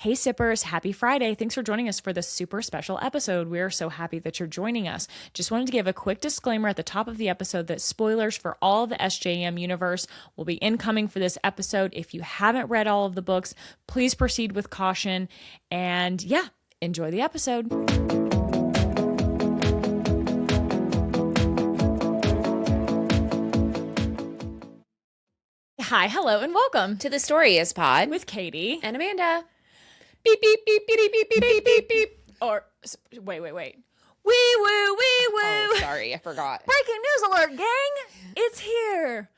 Hey sippers, happy Friday. Thanks for joining us for this super special episode. We are so happy that you're joining us. Just wanted to give a quick disclaimer at the top of the episode that spoilers for all of the SJM universe will be incoming for this episode. If you haven't read all of the books, please proceed with caution. And yeah, enjoy the episode. Hi, hello, and welcome to the Story is Pod with Katie and Amanda. Beep, beep, beep, beep, beep, beep, beep, beep, beep. Or, wait. Wee woo, wee woo. Oh, sorry, I forgot. Breaking news alert, gang. It's here.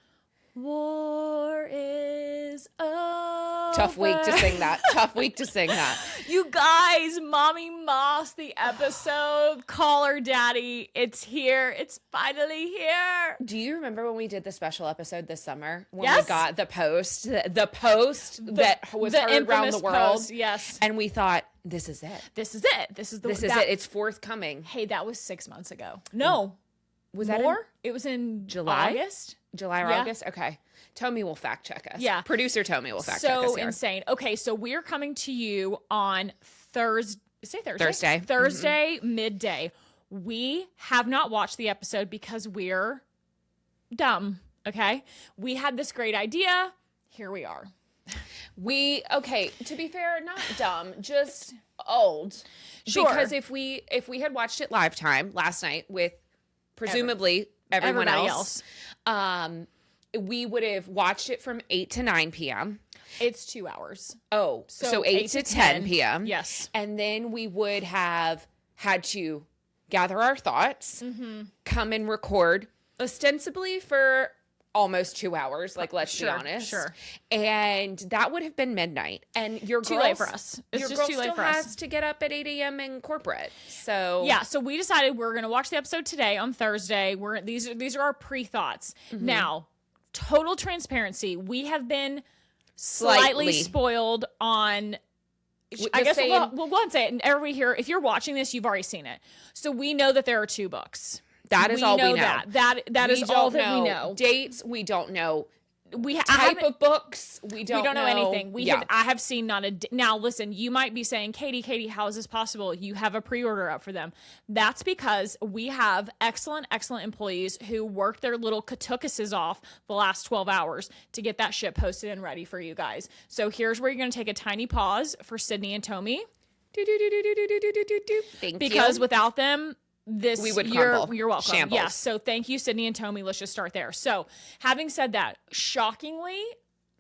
War is over. Tough week to sing that. You guys, Mommy Moss, the episode, Call Her Daddy. It's here. It's finally here. Do you remember when we did the special episode this summer? When yes. we got the post that was heard around the world? Post, yes. And we thought, this is it. This is it. This is it. It's forthcoming. Hey, that was 6 months ago. No. Was more? That in it was in July? August? July or August? Okay. Tommy will fact check us. Yeah. Producer Tommy will fact check us So here. insane. Okay, so we're coming to you on Thursday. Thursday. Midday. We have not watched the episode because we're dumb, okay? We had this great idea. Here we are. To be fair, not dumb, just old. Sure. Because if we had watched it live time last night with presumably everyone else, we would have watched it from 8 to 9 p.m. It's 2 hours. Oh, so 8 to 10 p.m. Yes. And then we would have had to gather our thoughts, come and record ostensibly for almost 2 hours, let's be honest. Sure. And that would have been midnight. And your too girl late for us. It's just too late still for us. has to get up at 8 a.m. in corporate. So yeah, so we decided we're going to watch the episode today on Thursday. These are our pre-thoughts. Now, total transparency, we have been slightly spoiled on I guess we'll go ahead and say it. And everybody here, if you're watching this, you've already seen it. So we know that there are 2 books. That is all we know. That is all that we know. Dates, we don't know. Type of books, we don't know anything. I have seen not a. Now listen, you might be saying, Katie, how is this possible? You have a pre-order up for them. That's because we have excellent employees who worked their little katukuses off the last 12 hours to get that shit posted and ready for you guys. So here's where you're going to take a tiny pause for Sydney and Tommy. Because without them, we would crumble. You're welcome. Shambles. Yes. So thank you, Sydney and Tommy. Let's just start there. So having said that, shockingly,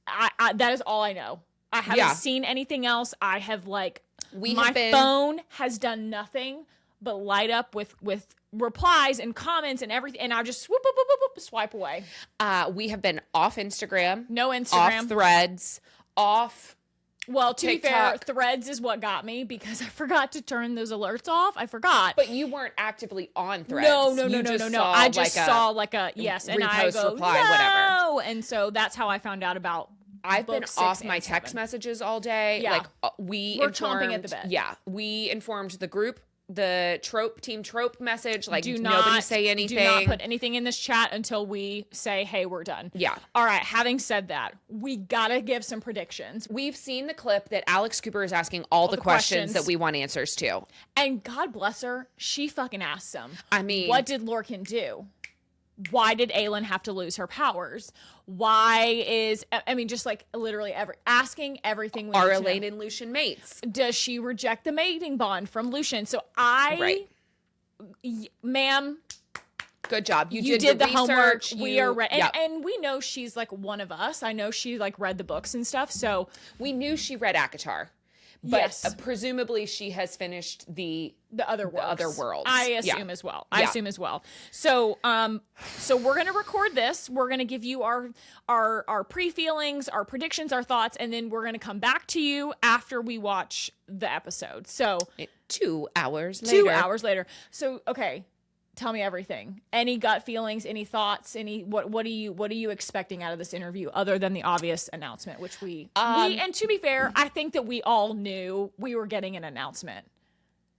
that is all I know. I haven't seen anything else. I have phone has done nothing but light up with replies and comments and everything, and I just swipe away. We have been off Instagram. No Instagram. Off Threads. Off. Well, to TikTok. be fair, Threads is what got me because I forgot to turn those alerts off. I forgot. But you weren't actively on Threads. No. I just saw yes, and I go, reply, no. whatever. And so that's how I found out about. I've been off my text messages all day. Yeah. We're chomping at the bit. Yeah. We informed the group, the Team Trope message, do nobody not say anything. Do not put anything in this chat until we say, hey, we're done. Yeah. All right. Having said that, we got to give some predictions. We've seen the clip that Alex Cooper is asking all the questions that we want answers to. And God bless her, she fucking asked them. I mean, what did Lorcan do? Why did Aelin have to lose her powers? Just literally asking everything. Are Elaine and Lucien mates? Does she reject the mating bond from Lucien? So ma'am, good job. You did the research. Homework. We are ready. And we know she's one of us. I know she read the books and stuff. So we knew she read ACOTAR. But presumably she has finished the other worlds. I assume as well. So we're going to record this. We're going to give you our pre-feelings, our predictions, our thoughts, and then we're going to come back to you after we watch the episode. So 2 hours later. 2 hours later. So, okay. Tell me everything. Any gut feelings, any thoughts, what are you expecting out of this interview other than the obvious announcement, which we and to be fair, I think that we all knew we were getting an announcement.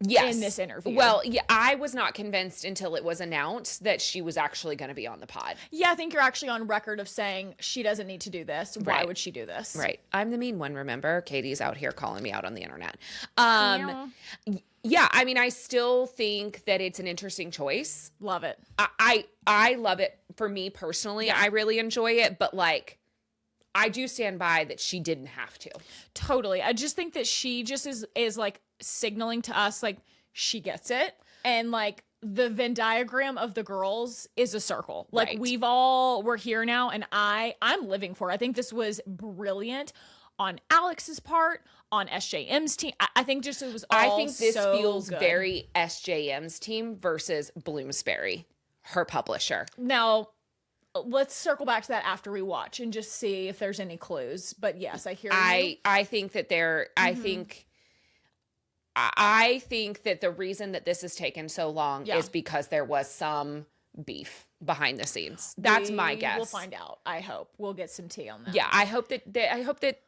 in this interview. Well, yeah, I was not convinced until it was announced that she was actually going to be on the pod. Yeah, I think you're actually on record of saying she doesn't need to do this. Why would she do this? Right. I'm the mean one, remember? Katie's out here calling me out on the internet. Yeah, I mean, I still think that it's an interesting choice. Love it. I love it. For me personally, I really enjoy it, but like, I do stand by that she didn't have to. Totally. I just think that she just is like signaling to us like she gets it, and like the Venn diagram of the girls is a circle. Like we're here now, and I'm living for it. I think this was brilliant on Alex's part, on SJM's team. I think just it was all I think this so feels good. very SJM's team versus Bloomsbury, her publisher. Now, let's circle back to that after we watch and just see if there's any clues. But yes, I hear you. I think that I think that the reason that this has taken so long is because there was some beef behind the scenes. That's my guess. We'll find out. I hope we'll get some tea on that. Yeah, I hope that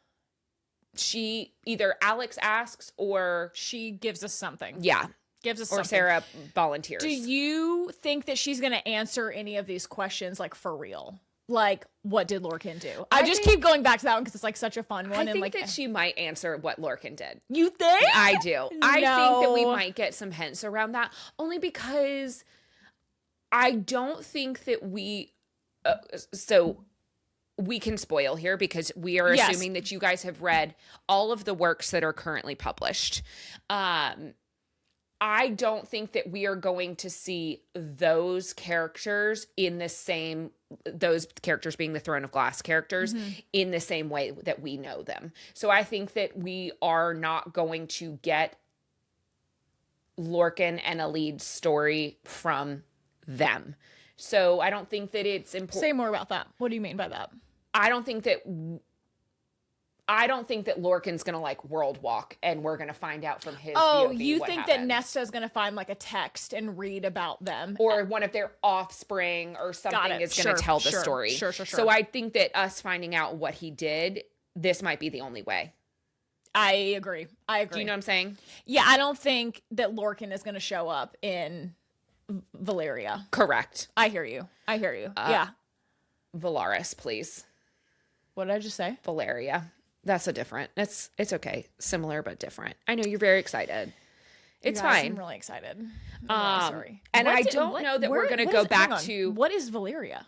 she either Alex asks or she gives us something. Yeah. Gives us or something. Sarah volunteers. Do you think that she's going to answer any of these questions like for real? Like, what did Lorcan do? I just keep going back to that one because it's like such a fun one. I think like, that she might answer what Lorcan did. You think? I do. I think that we might get some hints around that, only because I don't think that we so we can spoil here because we are assuming that you guys have read all of the works that are currently published. I don't think that we are going to see those characters in the same, those characters being the Throne of Glass characters, in the same way that we know them. So I think that we are not going to get Lorcan and a lead story from them. So I don't think that it's important. Say more about that. What do you mean by that? I don't think that Lorcan's gonna like world walk and we're gonna find out from his POV you what think happened. that Nesta's gonna find like a text and read about them, or one of their offspring or something is gonna tell the story. Sure. So I think that us finding out what he did, this might be the only way. I agree. Do you know what I'm saying? Yeah, I don't think that Lorcan is gonna show up in Valeria. Correct. I hear you. Yeah. Valaris, please. What did I just say? Valeria. That's a different. It's okay. Similar but different. I know you're very excited. It's fine. I'm really excited. I'm really sorry. And I don't know that we're going to go back to. What is Valeria?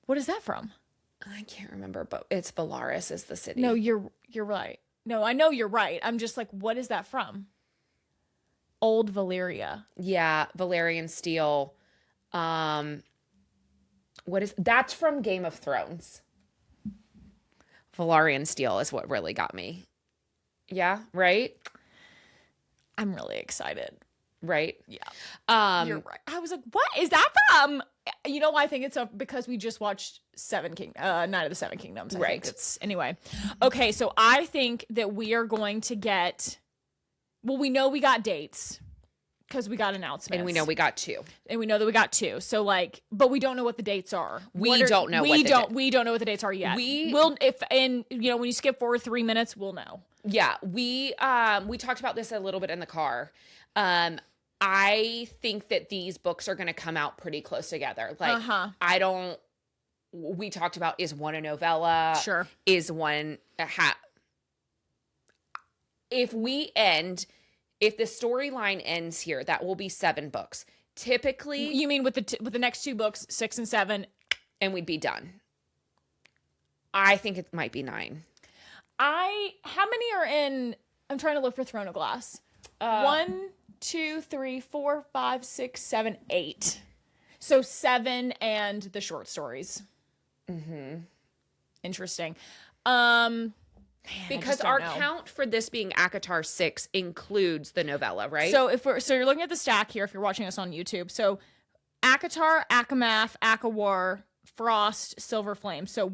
What is that from? I can't remember, but it's Valaris is the city. No, you're right. No, I know you're right. I'm just like, what is that from? Old Valeria. Yeah, Valerian Steel. That's from Game of Thrones. Valerian Steel is what really got me. Yeah, right? I'm really excited. Right? Yeah. You're right. I was like, what is that from? You know, I think it's because we just watched Night of the Seven Kingdoms. I think it's anyway. Okay, so I think that we are going to get, well, we know we got dates because we got announcements. And we know we got two. And we know that we got two. So like, but we don't know what the dates are. We don't know we don't know what the dates are yet. When you skip forward 3 minutes, we'll know. Yeah. We talked about this a little bit in the car. I think that these books are going to come out pretty close together. Like, we talked about, is one a novella? Sure. Is one if the storyline ends here, that will be 7 books. Typically, you mean with the next 2 books, 6 and 7, and we'd be done. I think it might be 9. How many are in? I'm trying to look for Throne of Glass. 1, 2, 3, 4, 5, 6, 7, 8. So 7 and the short stories. Interesting. Because our count for this being ACOTAR 6 includes the novella, right? So you're looking at the stack here if you're watching us on YouTube. So ACOTAR, ACOMAF, ACOWAR, Frost, Silver Flame. So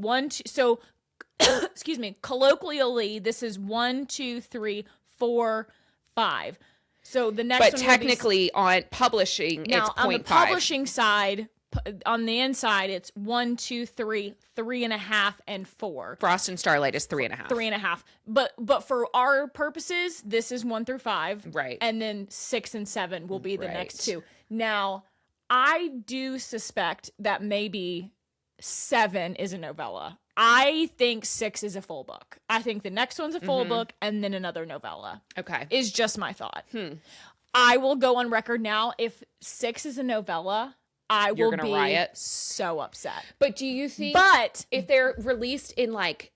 excuse me, colloquially, this is 1, 2, 3, 4, 5. So the next but technically on publishing, it's 0.5. On the publishing side, on the inside, it's 1, 2, 3, 3.5, and 4. Frost and Starlight is 3.5. 3.5. But for our purposes, this is 1 through 5. Right. And then 6 and 7 will be the next two. Now, I do suspect that maybe 7 is a novella. I think 6 is a full book. I think the next one's a full book and then another novella. Okay. Is just my thought. I will go on record now. If 6 is a novella, I will be riot. So upset. But do you think if they're released in like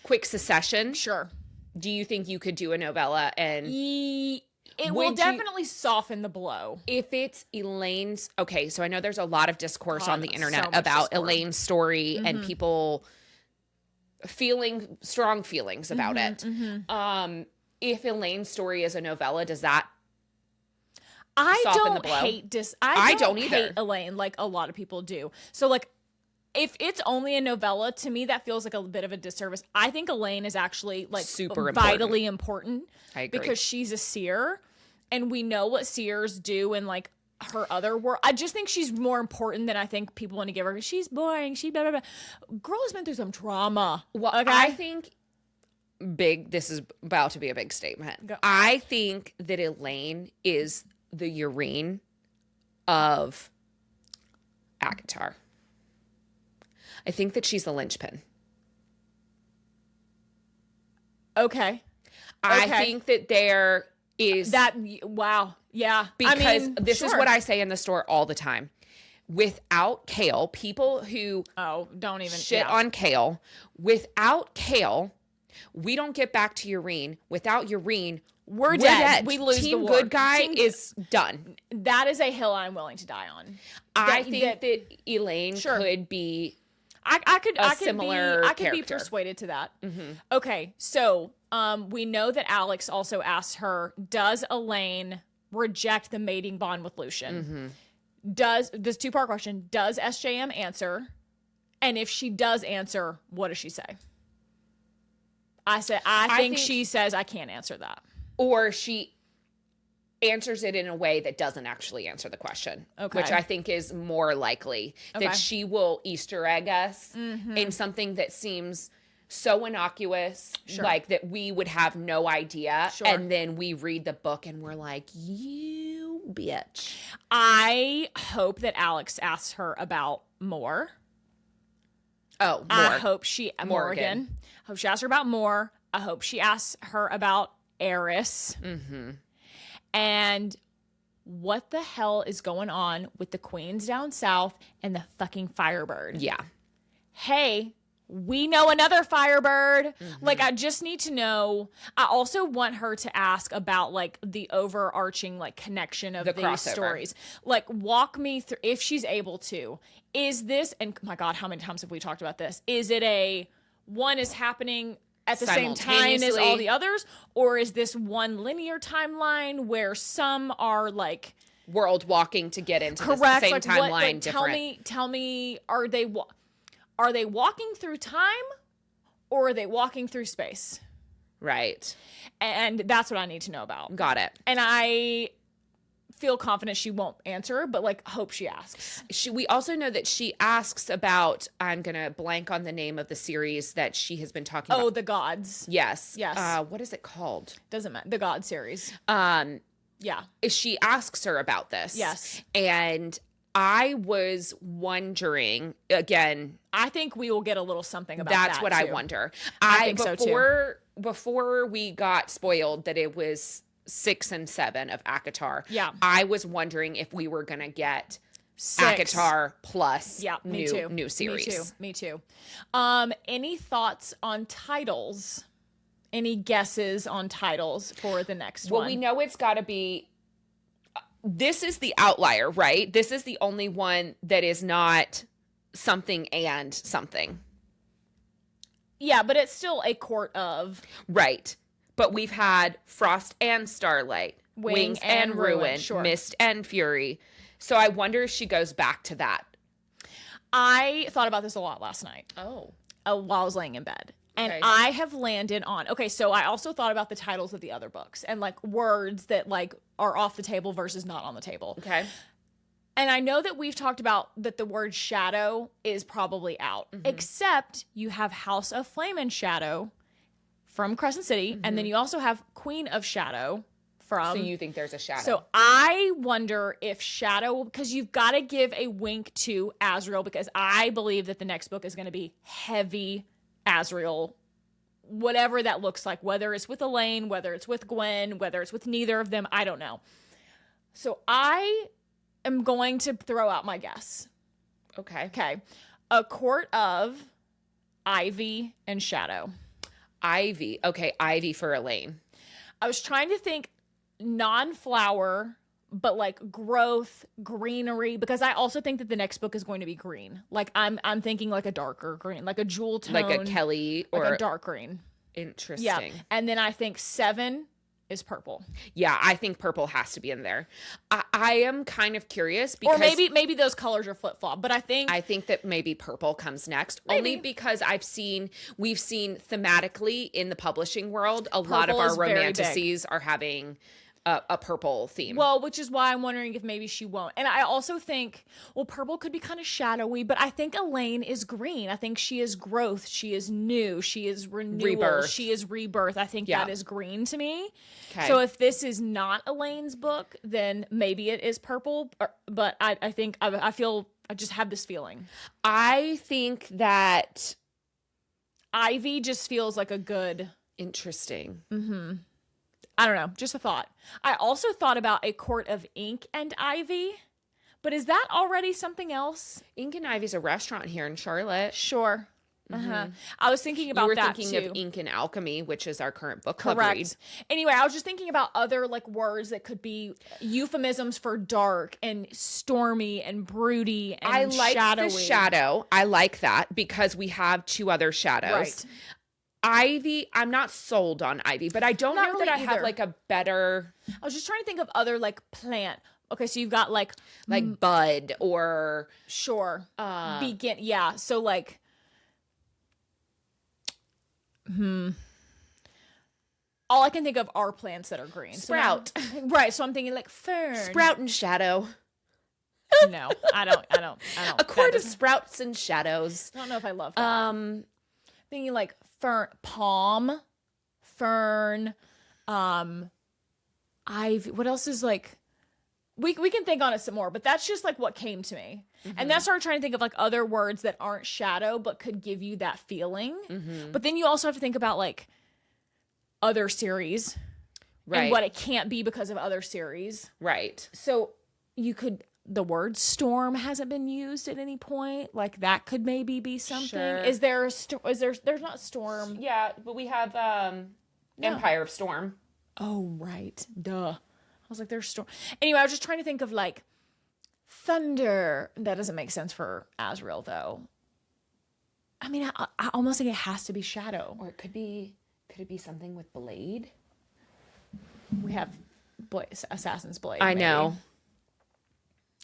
quick succession, sure, do you think you could do a novella and it will definitely soften the blow? If it's Elaine's, okay, so I know there's a lot of discourse on the internet about Elaine's story and people feeling strong feelings about it. If Elaine's story is a novella, does that I soften the don't blow? I don't either. hate Elaine like a lot of people do. So like if it's only a novella, to me that feels like a bit of a disservice. I think Elaine is actually like super vitally important. I agree. Because she's a seer and we know what seers do in like her other work. I just think she's more important than I think people want to give her. She's boring. She blah, blah, blah. Girl has been through some trauma. Well, okay? I think this is about to be a big statement. Go. I think that Elaine is the Urine of ACOTAR. I think that she's the linchpin. Okay. I think that there is that. Wow. Yeah. Because this is what I say in the store all the time. Without Kale, people who don't even shit on Kale, without Kale, we don't get back to Urine. Without Urine, we're dead. We lose the war. Good guy is done. That is a hill I'm willing to die on. I think that Elaine could be I could similar I could be character. persuaded to that. Okay, so we know that Alex also asked her, does Elaine reject the mating bond with Lucian? Does this 2-part question, does SJM answer? And if she does answer, what does she say? I think she says I can't answer that. Or she answers it in a way that doesn't actually answer the question, which I think is more likely that she will Easter egg us in something that seems so innocuous, like that we would have no idea. And then we read the book and we're like, you bitch. I hope that Alex asks her about Moore. Oh, Moore. I hope she, Morgan. I hope she asks her about Moore. I hope she asks her about Eris. And what the hell is going on with the queens down south and the fucking Firebird? Yeah. Hey, we know another Firebird. Like, I just need to know. I also want her to ask about like the overarching like connection of these stories. Like, walk me through, if she's able to. Is this, and my God, how many times have we talked about this? Is it one is happening at the same time as all the others, or is this one linear timeline where some are like world walking to get into the same like, timeline? Tell me, are they walking through time, or are they walking through space? Right. And that's what I need to know about. Got it. And I feel confident she won't answer, but like hope she asks. We also know that she asks about, I'm gonna blank on the name of the series that she has been talking about. Oh, The Gods. Yes. What is it called? Doesn't matter. The God series. Yeah. She asks her about this. Yes. And I was wondering, again, I think we will get a little something about that. That's what too. I wonder. I think so too. Before we got spoiled that it was 6 and 7 of ACOTAR. Yeah. I was wondering if we were going to get 6. ACOTAR plus new series. Me too. Any thoughts on titles? Any guesses on titles for the next one? Well, we know it's got to be, this is the outlier, right? This is the only one that is not something and something. Yeah, but it's still a court of. Right. But we've had Frost and Starlight, Wings and Ruin, Mist and Fury. So I wonder if she goes back to that. I thought about this a lot last night. Oh. While I was laying in bed. And I have landed on, okay, so I also thought about the titles of the other books and like words that like are off the table versus not on the table. Okay. And I know that we've talked about that the word shadow is probably out, except you have House of Flame and Shadow from Crescent City, and then you also have Queen of Shadow from... So you think there's a shadow? So I wonder if Shadow, because you've got to give a wink to Azriel, because I believe that the next book is going to be heavy Azriel, whatever that looks like, whether it's with Elaine, whether it's with Gwen, whether it's with neither of them, I don't know. So I am going to throw out my guess. Okay. A court of Ivy and Shadow. Ivy. Okay, Ivy for Elaine. I was trying to think non-flower, but like growth, greenery, because I also think that the next book is going to be green. Like I'm thinking like a darker green, like a jewel tone, like a Kelly or like a dark green. Interesting. Yeah, and then I think 7 is purple. Yeah, I think purple has to be in there. I am kind of curious because... Or maybe those colors are flip-flop, but I think that maybe purple comes next. Maybe. Only because we've seen thematically in the publishing world, a lot of Purple our is very romanticies are having a purple theme. Well, which is why I'm wondering if maybe she won't. And I also think, well, purple could be kind of shadowy, but I think Elaine is green. I think she is growth. She is new. She is renewal. Rebirth. She is rebirth. I think that is green to me. Okay. So if this is not Elaine's book, then maybe it is purple. But I think I just have this feeling. I think that Ivy just feels like a good... Interesting. Mm-hmm. I don't know, just a thought. I also thought about a court of ink and ivy, but is that already something else? Ink and Ivy's a restaurant here in Charlotte. Sure. I was thinking about that too. You were thinking of Ink and Alchemy, which is our current book club read. Anyway, I was just thinking about other like words that could be euphemisms for dark and stormy and broody and I like shadowy. the shadow. I like that because we have 2 other shadows. Right. Ivy, I'm not sold on Ivy, but I don't know really that I have either. like a better... I was just trying to think of other like plant. Okay, so you've got like bud or... Sure. Begin. Yeah. So like... All I can think of are plants that are green. Sprout. So right. So I'm thinking like fern. Sprout and shadow. No, I don't. A court of sprouts and shadows. I don't know if I love that. Thinking like fern, palm, fern, ivy. What else is like? We can think on it some more, but that's just like what came to me. And then I started trying to think of like other words that aren't shadow but could give you that feeling. But then you also have to think about like other series, right? And what it can't be because of other series, right? So you could. The word storm hasn't been used at any point. Like that could maybe be something. Sure. Is there there's not storm? Yeah, but we have Empire of Storm. Oh, right. Duh. I was like, there's storm. Anyway, I was just trying to think of like thunder. That doesn't make sense for Azriel though. I mean, I almost think it has to be shadow. Or could it be something with blade? We have Assassin's Blade. I know.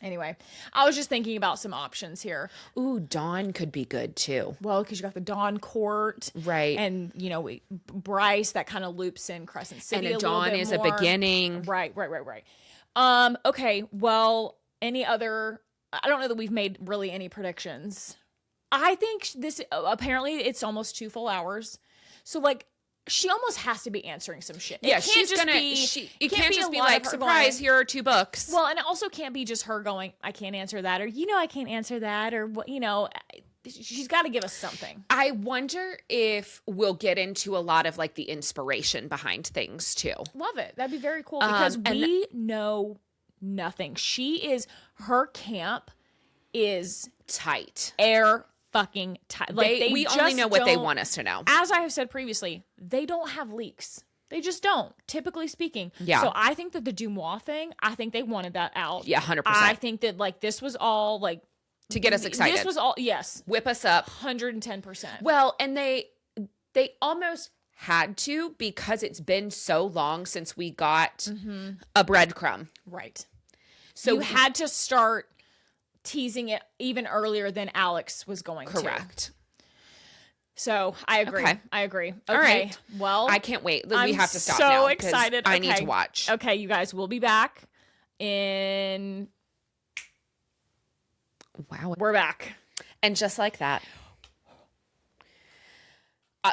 Anyway, I was just thinking about some options here. Ooh, Dawn could be good too. Well, because you got the Dawn Court. Right. And, Bryce, that kind of loops in Crescent City and a Dawn is more. A beginning. Right. Okay, well, any other... I don't know that we've made really any predictions. I think this... Apparently, it's almost 2 full hours. So, like... She almost has to be answering some shit. Yeah, she's gonna. It can't just be like, surprise, here are 2 books. Well, and it also can't be just her going, I can't answer that, or I can't answer that, or what. She's got to give us something. I wonder if we'll get into a lot of like the inspiration behind things too. Love it. That'd be very cool because we know nothing. Her camp is tight. Air fucking tight. Like we only know what they want us to know. As I have said previously, they don't have leaks. They just don't, typically speaking. Yeah. So I think that the Dumois thing, I think they wanted that out. Yeah, 100%. I think that like this was all like to get us excited. This was all whip us up 110%. Well, and they almost had to because it's been so long since we got a breadcrumb. Right. So you had to start teasing it even earlier than Alex was going to. Correct. So I agree. Okay. I agree. Okay. All right. Well, I can't wait. We have to stop now. now. So excited. I need to watch. Okay, you guys, we'll be back in Wow. We're back. And just like that. I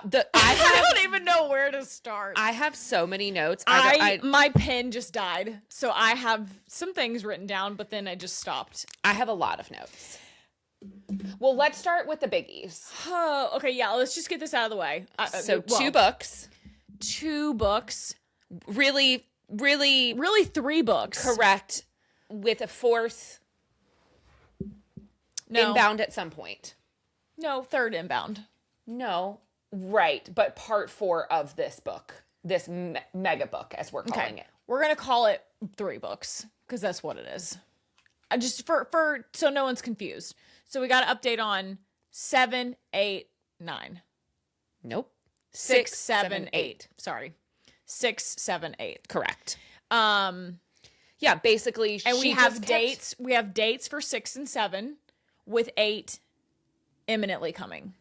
don't even know where to start. I have so many notes. My pen just died. So I have some things written down, but then I just stopped. I have a lot of notes. Well, let's start with the biggies. Oh, okay, yeah, let's just get this out of the way. Two books. Two books. Really 3 books. Correct. With a fourth inbound at some point. No, third inbound. No. Right, but part 4 of this book, this mega book, as we're calling it. We're gonna call it 3 books because that's what it is. Just for so no one's confused. So we got an update on 7, 8, 9. Nope. 6, 7, 8. Sorry, 6, 7, 8. Correct. Yeah, basically, and we have dates. We have dates for 6 and 7, with 8 imminently coming.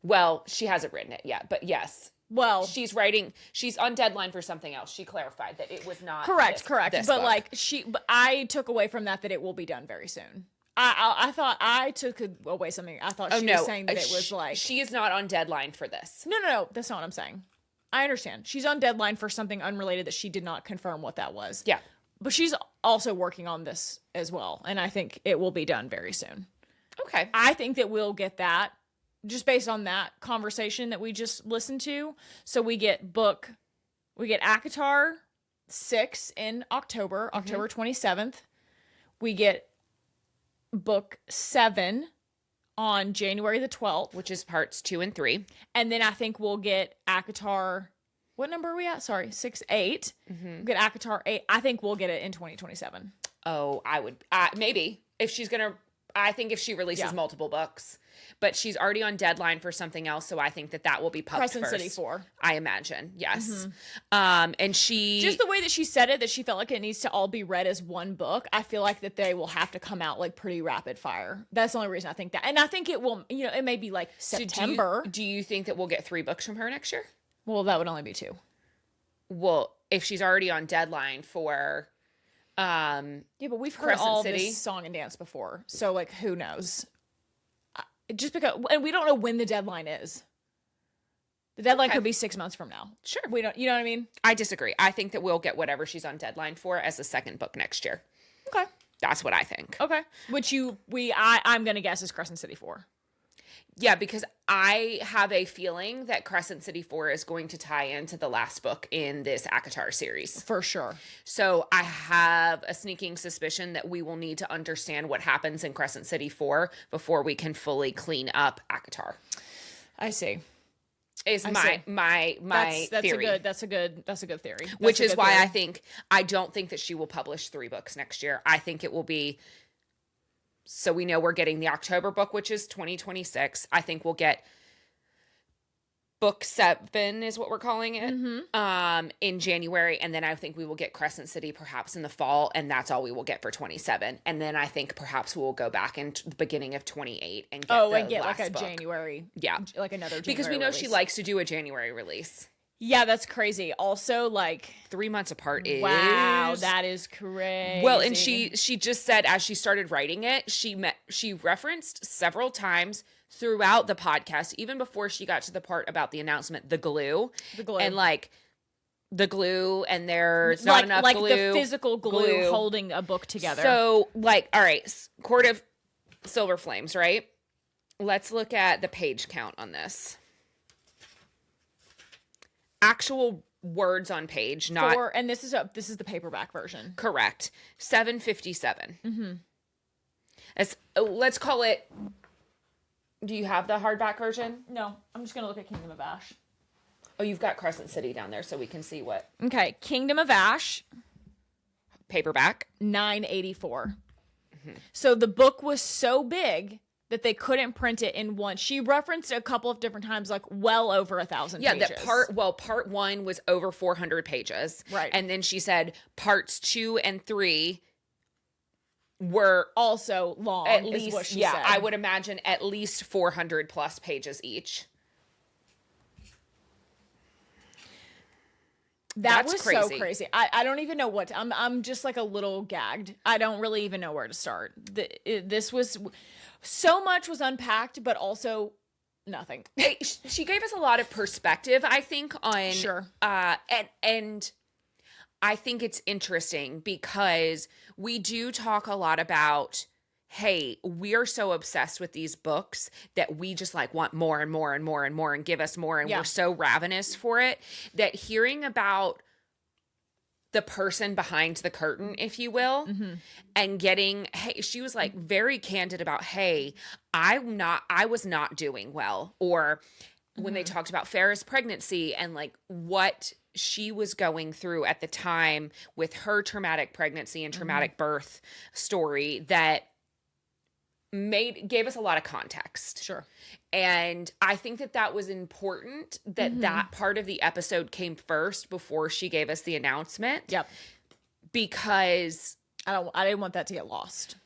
Well, she hasn't written it yet, but yes. Well, she's on deadline for something else. She clarified that it was not correct. This but book. but I took away from that it will be done very soon. I thought I took away something. I thought she was saying that it was like she is not on deadline for this. No, that's not what I'm saying. I understand. She's on deadline for something unrelated that she did not confirm what that was. Yeah. But she's also working on this as well, and I think it will be done very soon. Okay. I think that we'll get that just based on that conversation that we just listened to. So we get ACOTAR 6 in October 27th. We get book 7 on January the 12th. Which is parts 2 and 3. And then I think we'll get ACOTAR, what number are we at? Sorry, 6, 8. We'll get ACOTAR 8. I think we'll get it in 2027. Oh, I would, maybe. If she's going to, I think if she releases multiple books. But she's already on deadline for something else, so I think that will be published Crescent first. City 4. I imagine, yes. And she... Just the way that she said it, that she felt like it needs to all be read as one book, I feel like that they will have to come out like pretty rapid fire. That's the only reason I think that. And I think it will, it may be like September. Do you think that we'll get 3 books from her next year? Well, that would only be 2. Well, if she's already on deadline for... yeah, but we've heard Crescent all City. This song and dance before, so like who knows? Just because, and we don't know when the deadline is. The deadline could be 6 months from now. Sure, we don't. You know what I mean? I disagree. I think that we'll get whatever she's on deadline for as the second book next year. Okay, that's what I think. Okay, which I'm gonna guess is Crescent City 4. Yeah, because I have a feeling that Crescent City 4 is going to tie into the last book in this ACOTAR series. For sure. So I have a sneaking suspicion that we will need to understand what happens in Crescent City 4 before we can fully clean up ACOTAR. I see. Is my theory. That's a good theory. Which is why I don't think that she will publish 3 books next year. I think it will be... So we know we're getting the October book, which is 2026. I think we'll get book 7 is what we're calling it, in January. And then I think we will get Crescent City perhaps in the fall. And that's all we will get for 27. And then I think perhaps we'll go back in the beginning of 28 and get like a book. January. Yeah. Like another January because we know release. She likes to do a January release. Yeah, that's crazy. Also, like 3 months apart is... Wow, that is crazy. Well, and she just said as she started writing it, she referenced several times throughout the podcast, even before she got to the part about the announcement, the glue. And like the glue, and there's not enough glue. Like the physical glue holding a book together. So like, all right, Court of Silver Flames, right? Let's look at the page count on this. Actual words on page, not and this is the paperback version. Correct. 757. Let's call it. Do you have the hardback version? No, I'm just gonna look at Kingdom of Ash. Oh, you've got Crescent City down there, so we can see what. Okay, Kingdom of Ash, paperback, $9.84. So the book was so big that they couldn't print it in one. She referenced it a couple of different times, like well over 1,000 pages. Yeah, that part 1 was over 400 pages. Right. And then she said parts 2 and 3 were also long, at least, is what she said. I would imagine at least 400 plus pages each. That That's was crazy. so crazy. I don't even know what I'm just like a little gagged. I don't really even know where to start. This was so much was unpacked, but also nothing. She gave us a lot of perspective, I think, on Sure. And I think it's interesting because we do talk a lot about, hey, we're so obsessed with these books that we just like want more and more and more and more and give us more. And we're so ravenous for it that hearing about the person behind the curtain, if you will, and getting, hey, she was like very candid about, hey, I was not doing well. Or when they talked about Farrah's pregnancy and like what she was going through at the time with her traumatic pregnancy and traumatic birth story, that gave us a lot of context. Sure. And I think that was important that that part of the episode came first before she gave us the announcement. Yep. Because I didn't want that to get lost.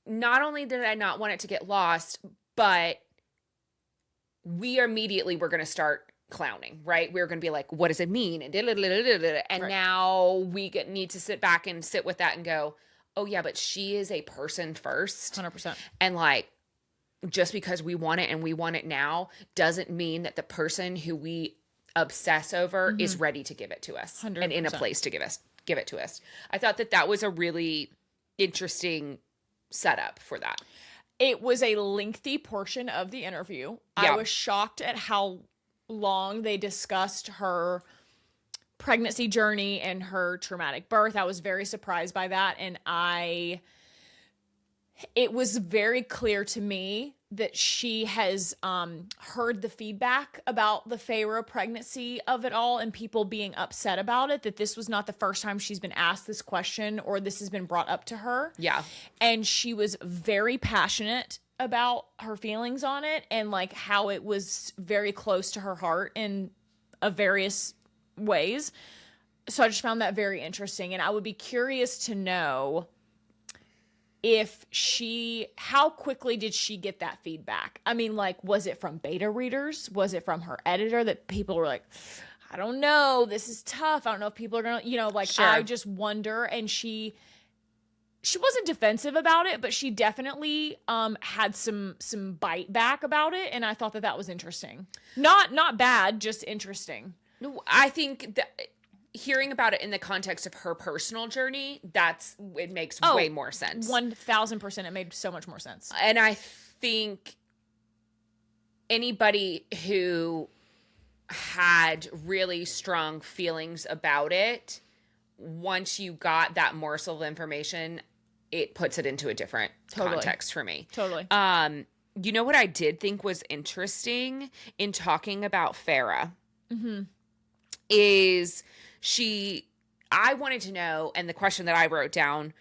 Not only did I not want it to get lost, but we immediately were going to start clowning, right? We were going to be like, what does it mean? And now we need to sit back and sit with that and go, oh yeah, but she is a person first. 100%. And like, just because we want it and we want it now doesn't mean that the person who we obsess over is ready to give it to us 100%. and in a place to give it to us. I thought that was a really interesting setup for that. It was a lengthy portion of the interview. Yeah. I was shocked at how long they discussed her pregnancy journey and her traumatic birth. I was very surprised by that. And it was very clear to me that she has heard the feedback about the Farrah pregnancy of it all and people being upset about it, that this was not the first time she's been asked this question or this has been brought up to her. Yeah. And she was very passionate about her feelings on it and like how it was very close to her heart in various ways. So I just found that very interesting. And I would be curious to know how quickly did she get that feedback? I mean, like, was it from beta readers? Was it from her editor that people were like, I don't know, this is tough. I don't know if people are going to, like, Sure. I just wonder. And she wasn't defensive about it, but she definitely had some bite back about it. And I thought that was interesting. Not bad, just interesting. No, I think that hearing about it in the context of her personal journey, it makes way more sense. 1000%. It made so much more sense. And I think anybody who had really strong feelings about it, once you got that morsel of information, it puts it into a different context for me. Totally. You know what I did think was interesting in talking about Farrah? Is I wanted to know, and the question that I wrote down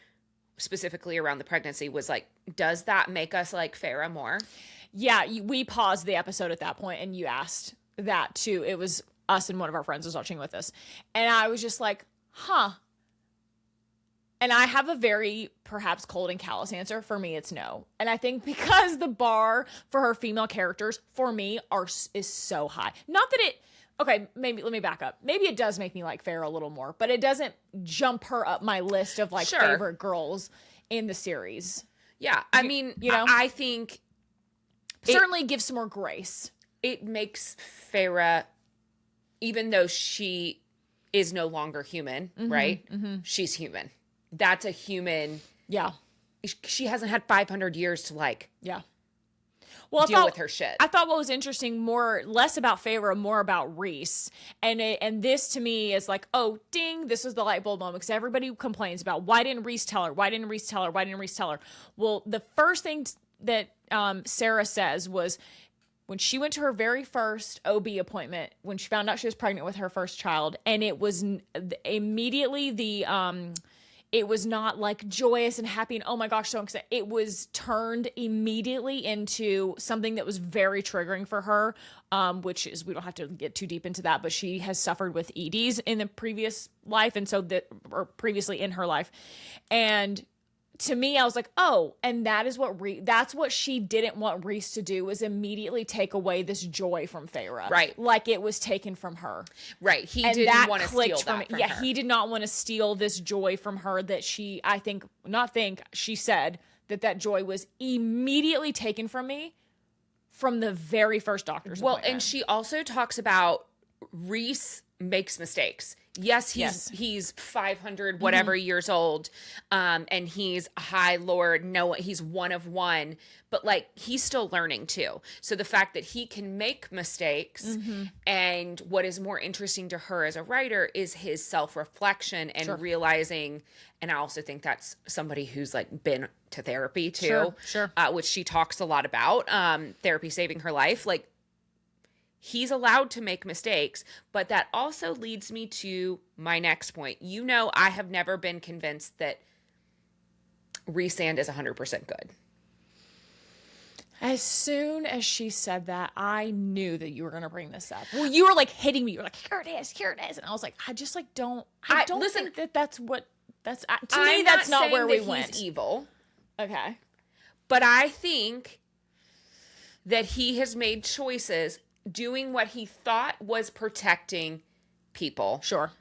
specifically around the pregnancy was like, does that make us like Farrah more? Yeah, we paused the episode at that point and you asked that too. It was us and one of our friends was watching with us. And I was just like, huh. And I have a very perhaps cold and callous answer. For me, it's no. And I think because the bar for her female characters for me is so high. Not that okay, maybe let me back up. Maybe it does make me like Farrah a little more, but it doesn't jump her up my list of like favorite girls in the series. Yeah, I mean, I think certainly gives some more grace. It makes Farrah, even though she is no longer human, right? She's human. That's a human. Yeah. She hasn't had 500 years to deal with her shit. I thought what was interesting, less about Farrah, more about Reese. And this to me is like, oh, ding, this was the light bulb moment. Because everybody complains about, why didn't Reese tell her? Why didn't Reese tell her? Why didn't Reese tell her? Well, the first thing that Sarah says was, when she went to her very first OB appointment, when she found out she was pregnant with her first child, and it was immediately it was not like joyous and happy and oh my gosh, so excited. It was turned immediately into something that was very triggering for her, which is, we don't have to get too deep into that, but she has suffered with EDs in the previous life, and so or previously in her life. And to me, I was like, oh, and that is what that's what she didn't want Reese to do, was immediately take away this joy from Feyre. Right. Like it was taken from her. Right. He And didn't that want to clicked steal that from yeah, her. he did not want to steal this joy from her that she, she said that joy was immediately taken from me from the very first doctor's appointment. And she also talks about Reese makes mistakes. Yes, he's 500 whatever years old, and he's a high lord. No, he's one of one, but like he's still learning too. So the fact that he can make mistakes, and what is more interesting to her as a writer is his self-reflection and realizing. And I also think that's somebody who's like been to therapy too, which she talks a lot about. Therapy saving her life, like. He's allowed to make mistakes, but that also leads me to my next point. You know, I have never been convinced that Rhysand is 100% good. As soon as she said that, I knew that you were going to bring this up. Well, you were like hitting me. You were like, here it is. And I was like, I just like don't think that's what, that's, to me, that's not where we went. He's evil. Okay. But I think that he has made choices doing what he thought was protecting people. Sure.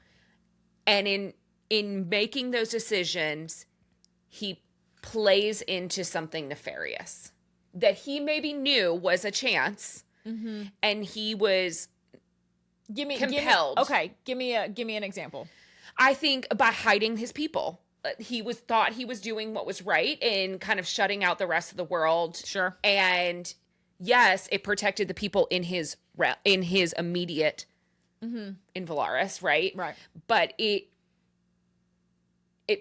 And in making those decisions, he plays into something nefarious that he maybe knew was a chance, and he was compelled. Give me an example. I think by hiding his people. He thought he was doing what was right and kind of shutting out the rest of the world. Sure. And yes, it protected the people in his immediate in Valaris, right? Right. But it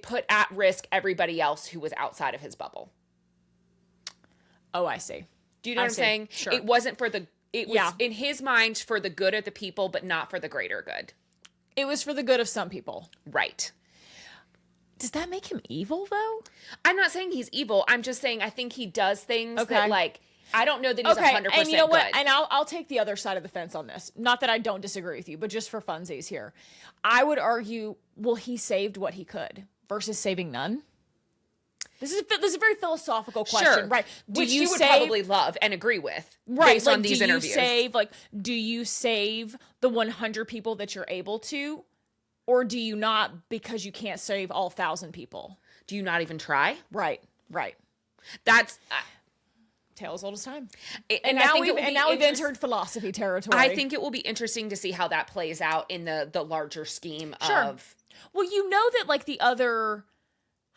put at risk everybody else who was outside of his bubble. Oh, I see. Do you know what I'm saying? Sure. It wasn't it was in his mind for the good of the people, but not for the greater good. It was for the good of some people. Right. Does that make him evil though? I'm not saying he's evil. I'm just saying I think he does things that like, I don't know that he's 100% and you know what? good. And I'll take the other side of the fence on this. Not that I don't disagree with you, but just for funsies here. I would argue, well, he saved what he could versus saving none. This is a very philosophical question, right? Which you would probably love and agree with, based on these interviews. Do you save the 100 people that you're able to, or do you not because you can't save all 1,000 people? Do you not even try? Right. That's tale as old as time. And now we've entered philosophy territory. I think it will be interesting to see how that plays out in the larger scheme of. Well, you know that like the other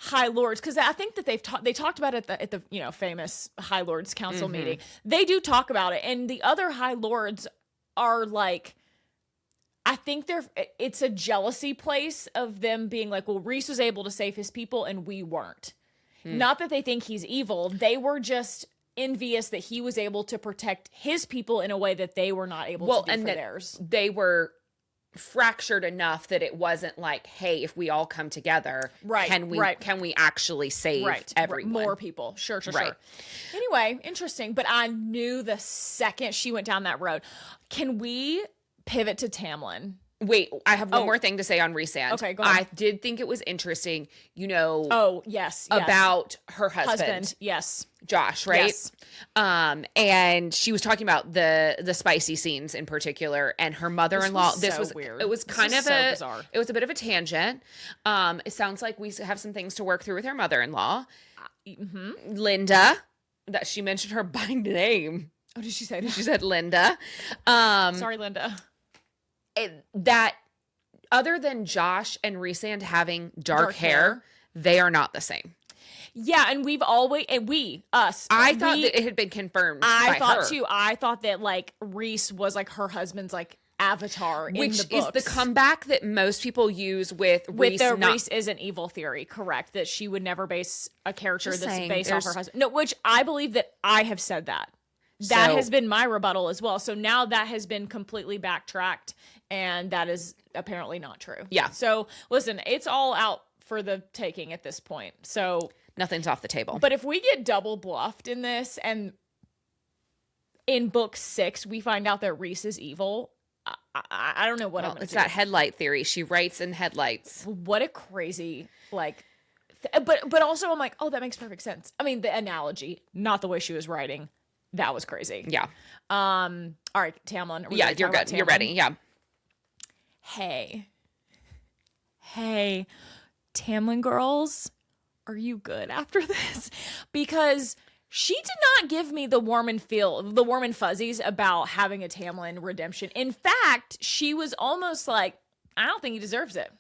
High Lords, because I think that they talked about it at the famous High Lords Council meeting. They do talk about it, and the other High Lords are like, I think it's a jealousy place of them being like, well, Rhys was able to save his people and we weren't. Not that they think he's evil. They were just envious that he was able to protect his people in a way that they were not able to do for theirs. They were fractured enough that it wasn't like, hey, if we all come together, can we actually save everyone? More people. Sure. Anyway, interesting. But I knew the second she went down that road. Can we pivot to Tamlin? Wait, I have one more thing to say on Rhysand. Okay, go on. I did think it was interesting, yes. about her husband. Yes. Josh, right? Yes. And she was talking about the spicy scenes in particular, and her mother-in-law. This was weird. It was kind of bizarre. It was a bit of a tangent. It sounds like we have some things to work through with her mother-in-law, Linda. That she mentioned her by name. Oh, did she say that? She said Linda. Sorry, Linda. That other than Josh and Rhysand having dark hair, they are not the same. Yeah, and I thought that it had been confirmed. I thought her. too. I thought that like Rhys was like her husband's like avatar in the books. Which is the comeback that most people use with Rhys. Rhys is an evil theory, correct? That she would never base a character based off her husband. No, which I believe that I have said that. That has been my rebuttal as well. So now that has been completely backtracked, and that is apparently not true. Yeah. So listen, it's all out for the taking at this point. So nothing's off the table. But if we get double bluffed in this, and in book 6 we find out that Rhys is evil, I don't know what I'm going to do. It's that headlight theory. She writes in headlights. What a crazy But also I'm like, oh, that makes perfect sense. I mean, the analogy, not the way she was writing. That was crazy. Yeah. All right, Tamlin. Yeah, you're good. You're ready. Yeah. Hey, Tamlin girls, are you good after this? Because she did not give me the warm and fuzzies about having a Tamlin redemption. In fact, she was almost like, I don't think he deserves it.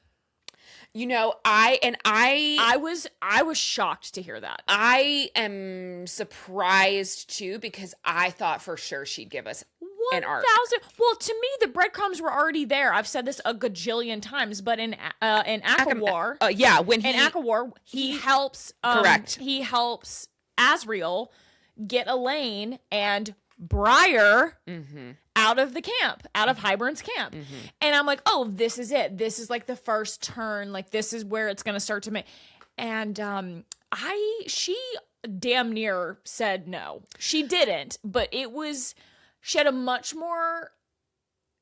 You know, I was shocked to hear that. I am surprised too, because I thought for sure she'd give us an arc. 1,000. Well, to me, the breadcrumbs were already there. I've said this a gajillion times, but in ACOTAR, ACOTAR, he helps. Correct. He helps Azriel get Elaine and Briar out of the camp, out of Hybern's camp. And I'm like, oh, this is it. This is like the first turn. Like, this is where it's going to start to make. And she damn near said no. She didn't, but she had a much more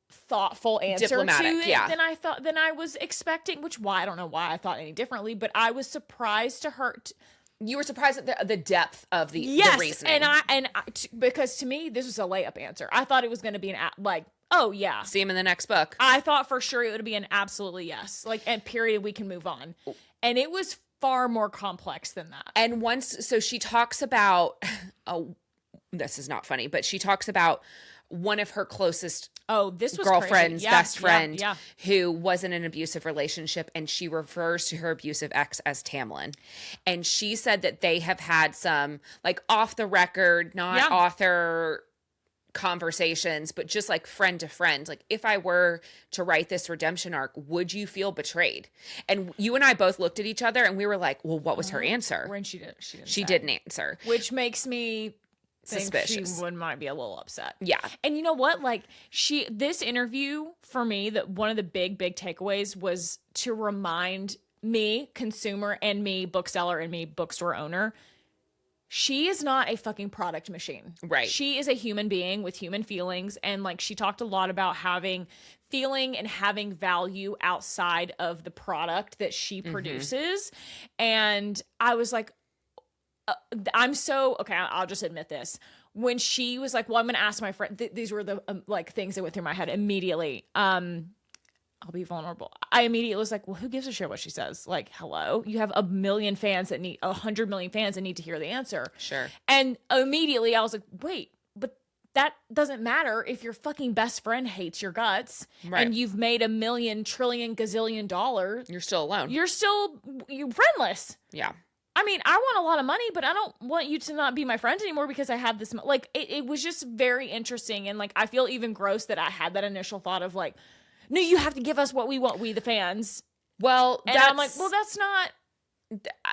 thoughtful answer Diplomatic, to it than I was expecting, I don't know why I thought any differently, but I was surprised to her. You were surprised at the depth of the reasoning. Because to me, this was a layup answer. I thought it was going to be oh yeah. See him in the next book. I thought for sure it would be an absolutely yes. And period, we can move on. And it was far more complex than that. And so she talks about, this is not funny, but she talks about one of her closest this was girlfriend's best friend yeah. who was in an abusive relationship, and she refers to her abusive ex as Tamlin. And she said that they have had some off the record, not author conversations, but just friend to friend. If I were to write this redemption arc, would you feel betrayed? And you and I both looked at each other and we were like, well, what was her answer? When she didn't answer. Which makes me suspicious. She might be a little upset. Yeah. And you know what? This interview for me, that one of the big takeaways was to remind me, consumer, and me, bookseller, and me, bookstore owner, she is not a fucking product machine. Right. She is a human being with human feelings. And she talked a lot about having feeling and having value outside of the product that she produces. And I was like, I'll just admit this. When she was like, well, I'm going to ask my friend, these were the things that went through my head immediately. I'll be vulnerable. I immediately was like, well, who gives a shit what she says? Hello, you have 100 million fans that need to hear the answer. Sure. And immediately I was like, wait, but that doesn't matter if your fucking best friend hates your guts, right, and you've made $1 million, trillion, gazillion dollars. You're still alone. You're friendless. Yeah. I mean, I want a lot of money, but I don't want you to not be my friend anymore because I have this. It was just very interesting. And I feel even gross that I had that initial thought of no, you have to give us what we want, we the fans. Well, and I'm like, well, that's not.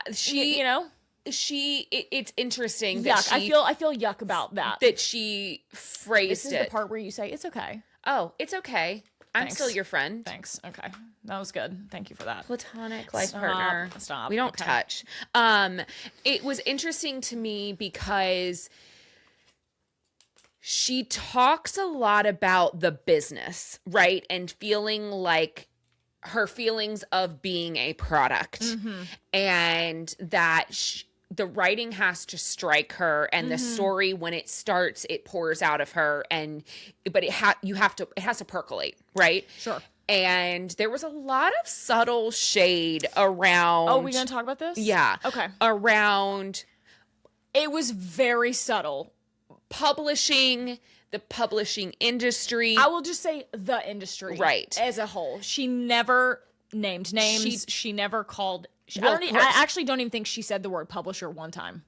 It's interesting. Yuck. I feel yuck about that. That she phrased this is the part where you say, it's okay. Oh, it's okay. I'm still your friend. Thanks. Okay. That was good. Thank you for that. Platonic life partner. Stop. We don't touch. It was interesting to me because she talks a lot about the business, right? And feeling like her feelings of being a product, and that the writing has to strike her, and the story, when it starts, it pours out of her, but it has to percolate, right? Sure. And there was a lot of subtle shade around. Oh, we gonna talk about this? Yeah. Okay. Around. It was very subtle. The publishing industry. I will just say the industry, right, as a whole. She never named names. She never called. I actually don't even think she said the word publisher one time.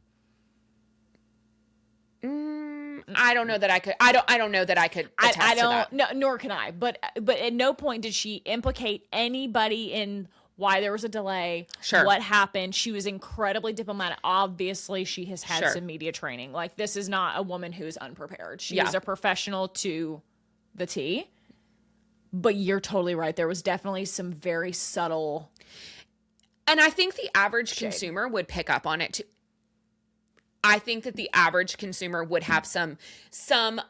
I don't know that I could. I don't know that I could. I don't. To that. No, nor can I. But at no point did she implicate anybody in why there was a delay. Sure. What happened? She was incredibly diplomatic. Obviously, she has had some media training. This is not a woman who is unprepared. She is a professional to the T. But you're totally right. There was definitely some very subtle. And I think the average consumer would pick up on it too. I think that the average consumer would have some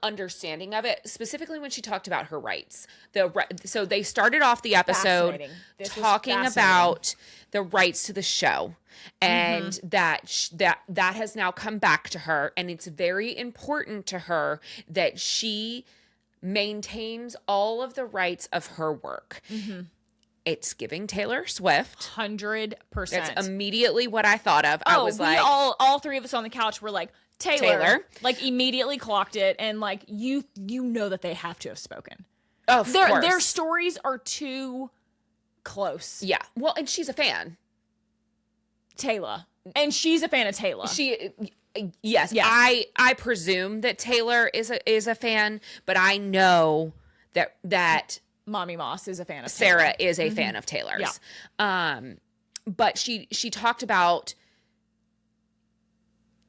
understanding of it, specifically when she talked about her rights. So they started off the episode talking about the rights to the show, and that has now come back to her, and it's very important to her that she maintains all of the rights of her work. It's giving Taylor Swift. 100%. That's immediately what I thought of. I was like, all three of us on the couch were like, Taylor. Like, immediately clocked it, and like you know that they have to have spoken. Of course. Their stories are too close. Yeah. Well, and she's a fan. Taylor. And she's a fan of Taylor. Yes. Yeah. I presume that Taylor is a fan, but I know that Mommy Moss is a fan of Sarah Taylor. is a fan of Taylor's. Yeah. But she talked about,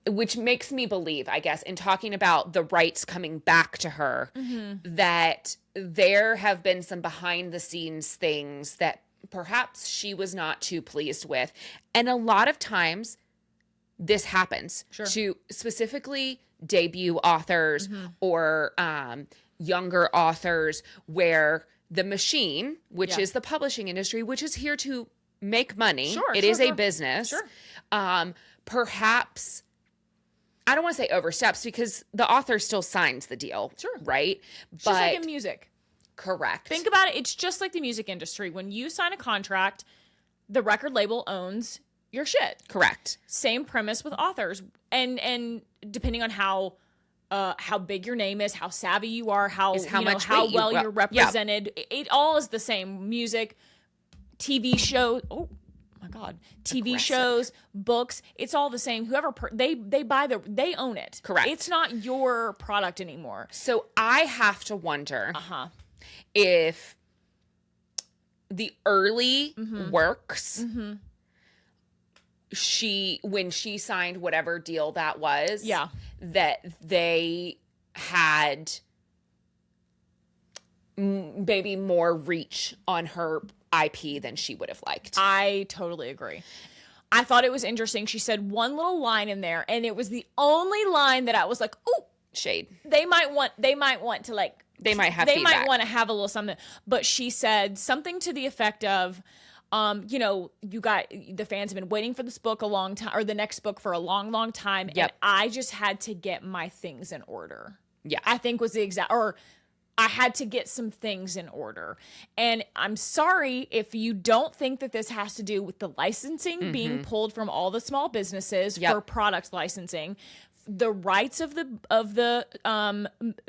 which makes me believe, I guess, in talking about the rights coming back to her, that there have been some behind the scenes things that perhaps she was not too pleased with. And a lot of times this happens to specifically debut authors or younger authors, where the machine, which is the publishing industry, which is here to make money. It is a business. Perhaps, I don't want to say oversteps, because the author still signs the deal. Right? Just like in music. Correct. Think about it. It's just like the music industry. When you sign a contract, the record label owns your shit. Correct. Same premise with authors. And depending on how big your name is, how savvy you are, how well you're represented, it all is the same. Music, TV shows. Oh my God. TV shows, books, it's all the same. Whoever they they own it. Correct. It's not your product anymore. So I have to wonder if the early works, when she signed whatever deal that was, that they had maybe more reach on her IP than she would have liked. I totally agree. I thought it was interesting. She said one little line in there, and it was the only line that I was like, "Oh, shade." They might want to like. They might have. They might want to have a little something. But she said something to the effect of, you got the fans have been waiting for this book a long time, or the next book for a long, long time, and I just had to get my things in order. Yeah, I think was the exact, or I had to get some things in order. And I'm sorry if you don't think that this has to do with the licensing being pulled from all the small businesses for product licensing. The rights of the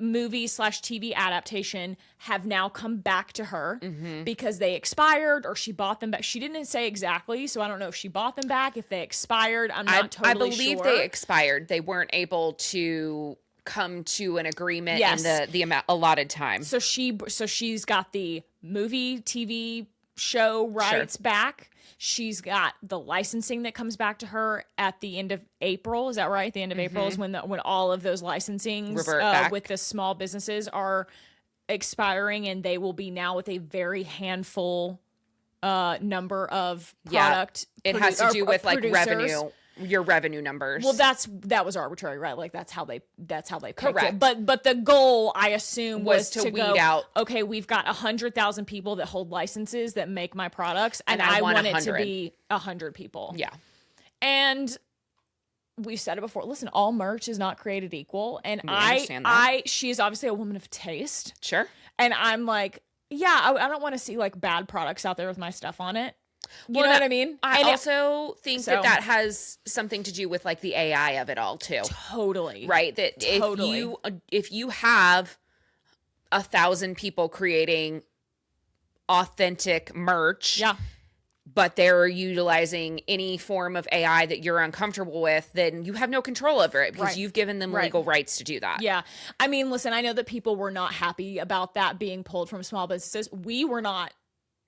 movie/TV adaptation have now come back to her because they expired, or she bought them back. She didn't say exactly, so I don't know if she bought them back, if they expired. I'm not totally sure. I believe they expired. They weren't able to come to an agreement in the amount allotted time. So she's got the movie TV show rights back. She's got the licensing that comes back to her at the end of April. Is that right? The end of April is when all of those licensings with the small businesses are expiring, and they will be now with a very handful number of product. It has to do with like producers. revenue. Your revenue numbers. Well, that was arbitrary, right? Like that's how they picked Correct. it. But the goal, I assume, was to weed out. Okay, we've got 100,000 people that hold licenses that make my products, and I want it to be 100 people. Yeah. And we've said it before. Listen, all merch is not created equal, and she's obviously a woman of taste. Sure. And I'm like, I don't want to see like bad products out there with my stuff on it. You know what I mean? I also think that has something to do with like the AI of it all too. Totally. Right? That if you have 1,000 people creating authentic merch, but they're utilizing any form of AI that you're uncomfortable with, then you have no control over it because you've given them legal rights to do that. Yeah. I mean, listen, I know that people were not happy about that being pulled from small businesses. We were not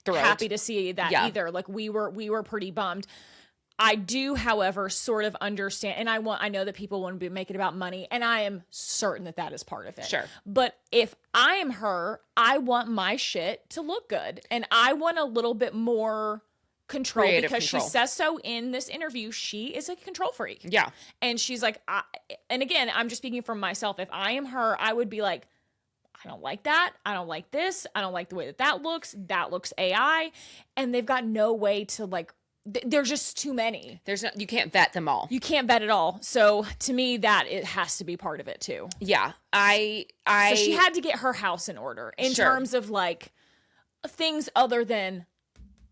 happy to see that either. Like we were pretty bummed. I do, however, sort of understand, and I know that people want to make it about money, and I am certain that is part of it. Sure. But if I am her, I want my shit to look good, and I want a little bit more control. Creative because control. She says so in this interview. She is a control freak. Yeah. And she's like, and again, I'm just speaking for myself. If I am her, I would be like, I don't like that. I don't like this. I don't like the way that looks. That looks AI. And they've got no way to like there's just too many. You can't vet them all. You can't vet it all. So to me, that it has to be part of it too. Yeah. So she had to get her house in order in terms of like things other than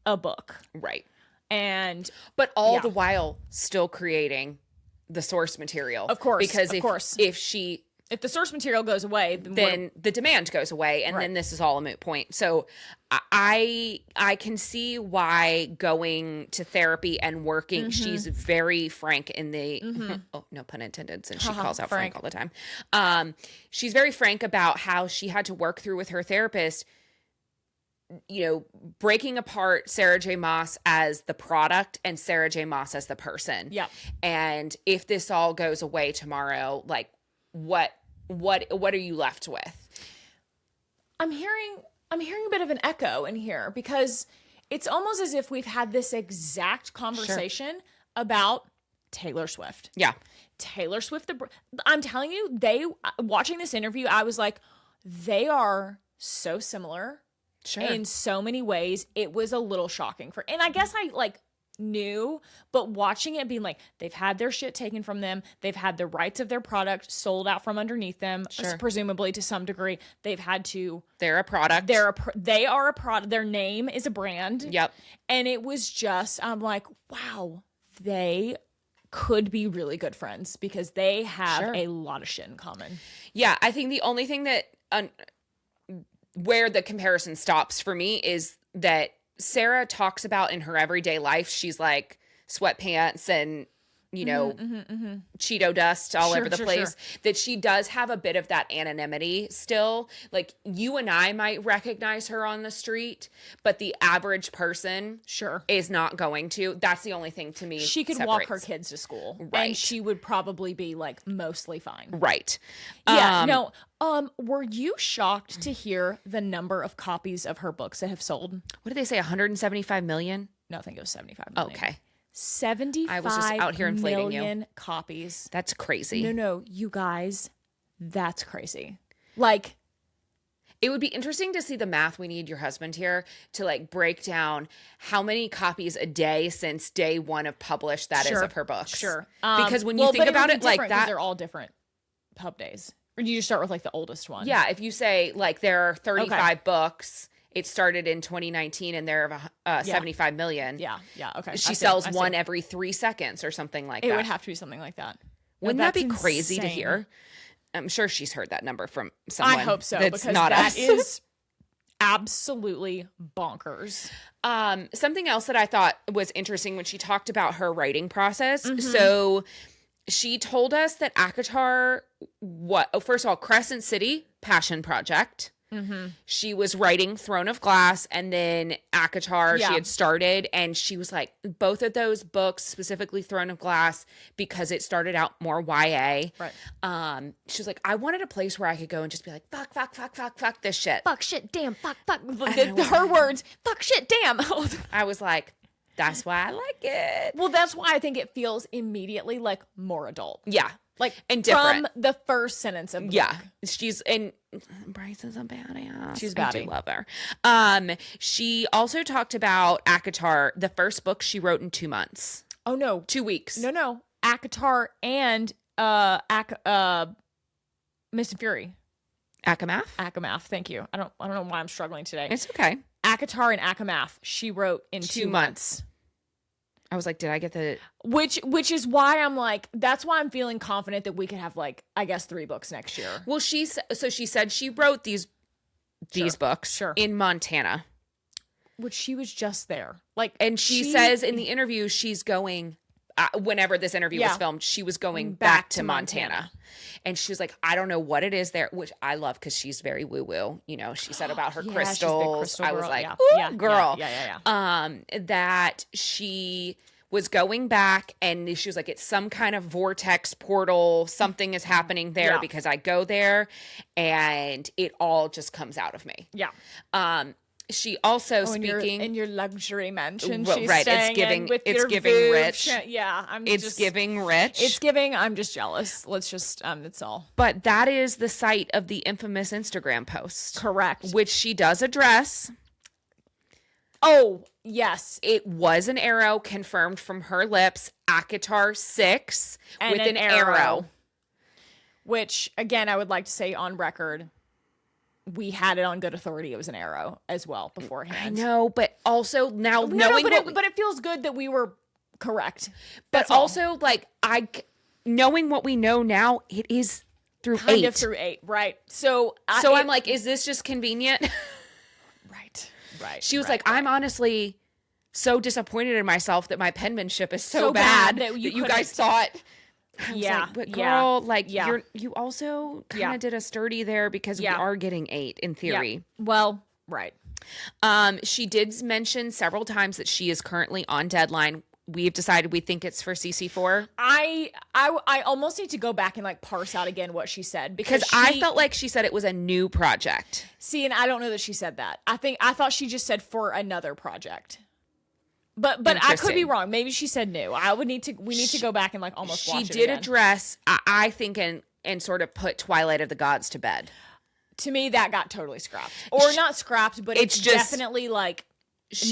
a book. Right. But all the while still creating the source material. Of course. Because if the source material goes away, then the demand goes away, and then this is all a moot point. So I can see why going to therapy and working, she's very frank in the oh, no pun intended, since she calls out Frank all the time. She's very frank about how she had to work through with her therapist, you know, breaking apart Sarah J. Maas as the product and Sarah J. Maas as the person. Yeah. And if this all goes away tomorrow, like what are you left with? I'm hearing a bit of an echo in here, because it's almost as if we've had this exact conversation about Taylor Swift. Yeah. Taylor Swift, I'm telling you, watching this interview, I was like, they are so similar in so many ways. It was a little shocking and I guess I like knew, but watching it being like, they've had their shit taken from them, they've had the rights of their product sold out from underneath them, presumably to some degree. They've had to, they're a product, they are a product, their name is a brand. Yep. And it was just, I'm like, wow, they could be really good friends, because they have a lot of shit in common. Yeah, I think the only thing that where the comparison stops for me is that Sarah talks about in her everyday life, she's like sweatpants and, you know, Cheeto dust all over the place, that she does have a bit of that anonymity still. Like, you and I might recognize her on the street, but the average person is not going to. That's the only thing to me. She could walk her kids to school, and she would probably be like mostly fine. Right. Yeah. No. Were you shocked to hear the number of copies of her books that have sold? What did they say? 175 million? No, I think it was 75 million. Okay. 75 I was just out here inflating million copies. That's crazy. No, you guys, that's crazy. Like, it would be interesting to see the math. We need your husband here to like break down how many copies a day since day one of published that is of her books. Because when you think about it like that, they're all different pub days. Or do you start with like the oldest one? Yeah, if you say like there are 35 books, it started in 2019 and there are 75 million. Yeah, okay. She sells one every 3 seconds or something like that. It would have to be something like that. Wouldn't that be crazy to hear? I'm sure she's heard that number from someone. I hope so, that's because not that us. is absolutely bonkers. Something else that I thought was interesting when she talked about her writing process. So she told us that ACOTAR, first of all, Crescent City, passion project. She was writing Throne of Glass, and then ACOTAR she had started, and she was like, both of those books, specifically Throne of Glass, because it started out more YA. Right. She was like, I wanted a place where I could go and just be like, fuck this shit. Fuck shit, damn, fuck. Her words, fuck shit, damn. I was like, that's why I like it. Well, that's why I think it feels immediately like more adult. Yeah. Like, and different. From the first sentence of the book. She's and Bryce is a badass. She's baddie. I do love her. She also talked about ACOTAR, the first book she wrote in 2 months. Oh no, 2 weeks. No, ACOTAR and Mist and Fury. ACOMAF. Thank you. I don't know why I'm struggling today. It's okay. ACOTAR and ACOMAF. She wrote in 2 months. I was like, did I get the... Which is why I'm like, that's why I'm feeling confident that we could have like, I guess 3 books next year. Well, she said she wrote these books in Montana. Which she was just there. Like, and she says in the interview, she's going, whenever this interview was filmed, she was going back to Montana. And she was like, I don't know what it is there, which I love because she's very woo-woo. You know, she said about her crystals. I was like, ooh, girl. Yeah. That she was going back, and she was like, it's some kind of vortex portal. Something is happening there because I go there and it all just comes out of me. Yeah. She also speaking in your luxury mansion. Well, she's right, staying it's giving rich. Yeah, it's giving rich. It's giving. I'm just jealous. Let's just that's all. But that is the site of the infamous Instagram post, correct? Which she does address. Oh Yes. It was an arrow, confirmed from her lips. ACOTAR 6 And with an arrow. Which, again, I would like to say on record, we had it on good authority. It was an arrow as well beforehand. I know, but also now knowing but it feels good that we were correct. But also, like, knowing what we know now, it is through kind 8. of through 8, right? So I'm like, is this just convenient? Right. She was like, I'm honestly so disappointed in myself that my penmanship is so bad that you guys thought. Yeah, like, but girl, yeah. you also kind of did a sturdy there because we are getting 8 in theory. Yeah. Well, right. She did mention several times that she is currently on deadline. We've decided we think it's for CC4. I almost need to go back and like parse out again what she said because I felt like she said it was a new project. See, and I don't know that she said that. I thought she just said for another project. But I could be wrong. Maybe she said new. We need to go back and like almost watch it She did again. address, I think, and sort of put Twilight of the Gods to bed. To me, that got totally scrapped. Or not scrapped, but it's just definitely like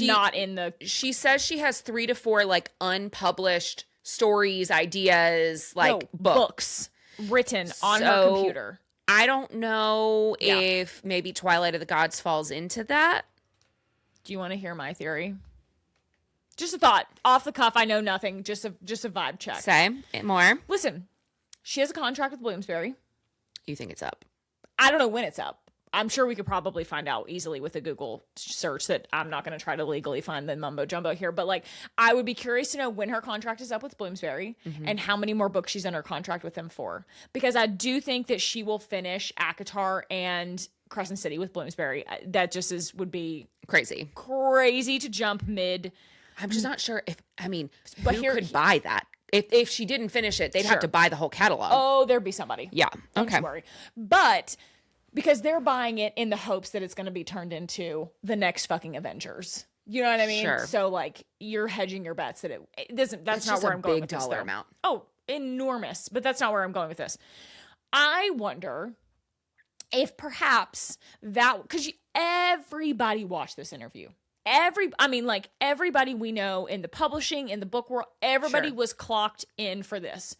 not in the... She says she has 3 to 4 like unpublished stories, ideas, like books written on her computer. I don't know if maybe Twilight of the Gods falls into that. Do you want to hear my theory? Just a thought. Off the cuff, I know nothing. Just a vibe check. Say more. Listen, she has a contract with Bloomsbury. You think it's up? I don't know when it's up. I'm sure we could probably find out easily with a Google search that I'm not going to try to legally find the mumbo jumbo here. But like, I would be curious to know when her contract is up with Bloomsbury and how many more books she's under contract with them for. Because I do think that she will finish ACOTAR and Crescent City with Bloomsbury. That just would be crazy to jump mid. I'm just not sure but who could buy that? If she didn't finish it, they'd have to buy the whole catalog. Oh, there'd be somebody. Yeah. Don't you worry. But because they're buying it in the hopes that it's going to be turned into the next fucking Avengers. You know what I mean? Sure. So like you're hedging your bets that it doesn't. That's not where I'm going with this. Big dollar amount. Oh, enormous. But that's not where I'm going with this. I wonder if perhaps because everybody watched this interview. Everybody we know in the publishing, in the book world, everybody was clocked in for this.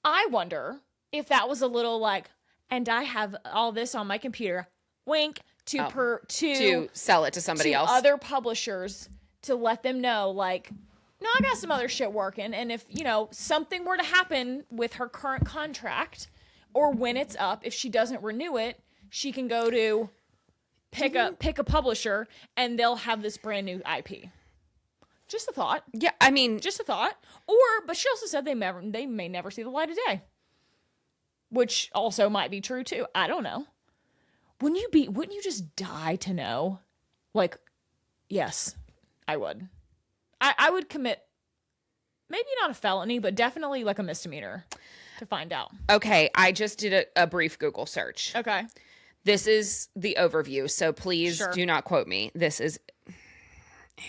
I wonder if that was a little like, and I have all this on my computer, wink, to sell it to somebody else. Other publishers to let them know, like, no, I got some other shit working. And if, something were to happen with her current contract or when it's up, if she doesn't renew it, she can go to pick a publisher and they'll have this brand new IP. Just a thought. Yeah, just a thought. But she also said they may never see the light of day, which also might be true too. I don't know. Wouldn't you just die to know? Like, yes, I would. I would commit maybe not a felony, but definitely like a misdemeanor to find out. Okay, I just did a brief Google search. Okay. This is the overview, so please do not quote me. This is AI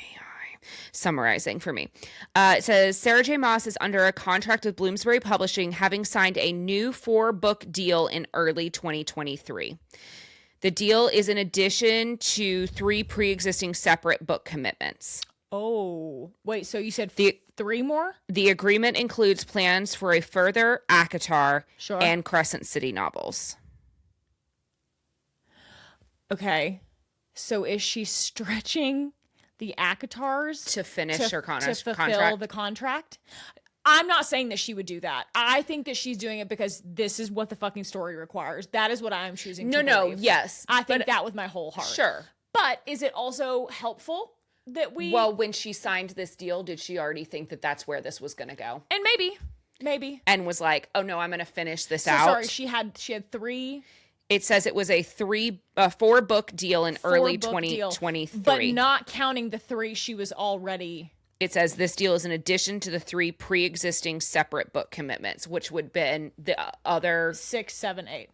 summarizing for me. It says, Sarah J. Maas is under a contract with Bloomsbury Publishing, having signed a new 4-book deal in early 2023. The deal is in addition to 3 pre-existing separate book commitments. Oh, wait, so you said 3 more? The agreement includes plans for a further ACOTAR and Crescent City novels. Okay, so is she stretching the ACOTARs to finish her contract? To fulfill the contract? I'm not saying that she would do that. I think that she's doing it because this is what the fucking story requires. That is what I'm choosing to believe. Yes. I think that with my whole heart. Sure. But is it also helpful that we... Well, when she signed this deal, did she already think that that's where this was going to go? And maybe. And was like, oh no, I'm going to finish this out. Sorry, she had 3... It says it was a 4-book deal in early 2023. But not counting the 3 she was already... It says this deal is in addition to the 3 pre-existing separate book commitments, which would have been the other... 6, 7, 8.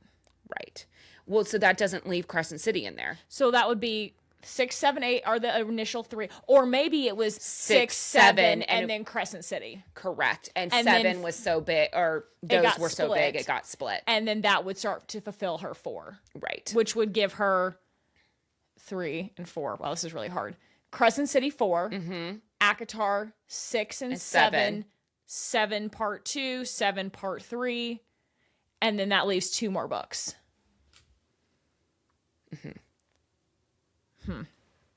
Right. Well, so that doesn't leave Crescent City in there. So that would be 6, 7, 8 are the initial 3. Or maybe it was 6, 7, and then Crescent City. Correct. And 7 was so big, or those were so big, it got split. And then that would start to fulfill her 4. Right. Which would give her 3 and 4. Wow, this is really hard. Crescent City 4, Mm-hmm. ACOTAR 6 and 7, 7 part 2, 7 part 3, and then that leaves 2 more books.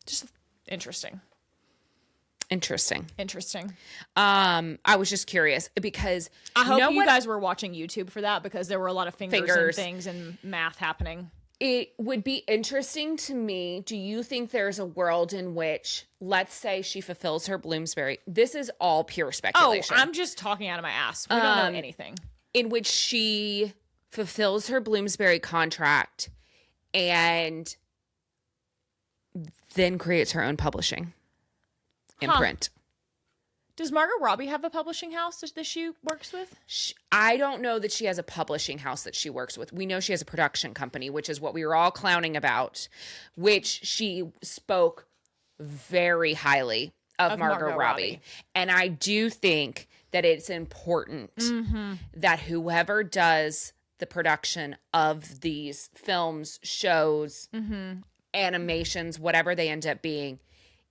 Just interesting. I was just curious because I hope you guys were watching YouTube for that, because there were a lot of fingers and things and math happening. It would be interesting to me. Do you think there's a world in which, let's say she fulfills her Bloomsbury? This is all pure speculation. Oh, I'm just talking out of my ass. We don't know anything. In which she fulfills her Bloomsbury contract and then creates her own publishing imprint. Does Margot Robbie have a publishing house that she works with? I don't know that she has a publishing house that she works with. We know she has a production company, which is what we were all clowning about, which she spoke very highly of Margot Robbie. And I do think that it's important that whoever does the production of these films, shows, animations, whatever they end up being,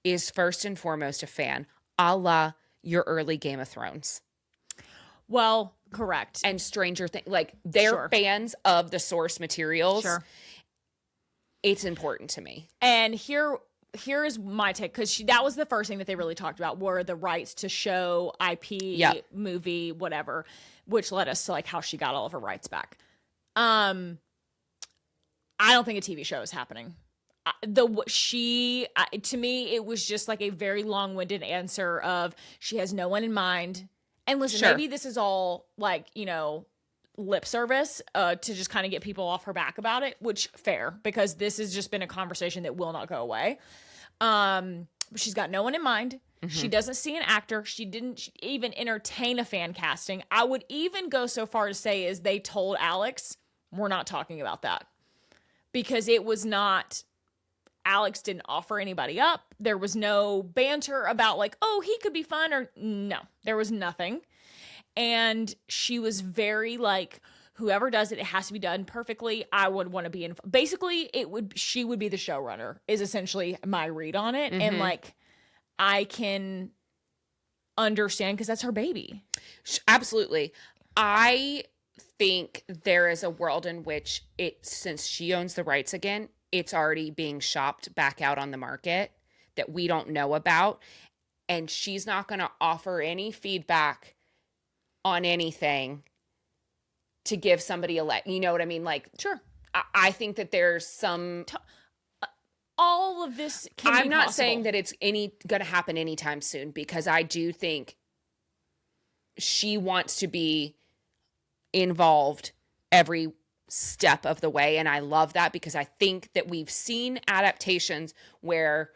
is first and foremost a fan, a la your early Game of Thrones. Well, correct. And Stranger Things. Like, they're fans of the source materials. Sure. It's important to me. And here is my take, because that was the first thing that they really talked about, were the rights to show, IP, movie, whatever, which led us to like how she got all of her rights back. I don't think a TV show is happening. To me, it was just like a very long-winded answer of she has no one in mind. And listen, maybe this is all like, lip service to just kind of get people off her back about it, which fair, because this has just been a conversation that will not go away. She's got no one in mind. She doesn't see an actor. She didn't even entertain a fan casting. I would even go so far to say is they told Alex, we're not talking about that, because it was not... Alex didn't offer anybody up. There was no banter about like, oh, he could be fun, or no, there was nothing. And she was very like, whoever does it, it has to be done perfectly. I would want to be in. Basically, she would be the showrunner, is essentially my read on it. And like, I can understand, because that's her baby. Absolutely. I think there is a world in which since she owns the rights again, it's already being shopped back out on the market that we don't know about. And she's not going to offer any feedback on anything to give somebody you know what I mean? Like, sure. I think that there's some... all of this can be I'm not possible. saying that it's going to happen anytime soon, because I do think she wants to be involved every step of the way. And I love that, because I think that we've seen adaptations where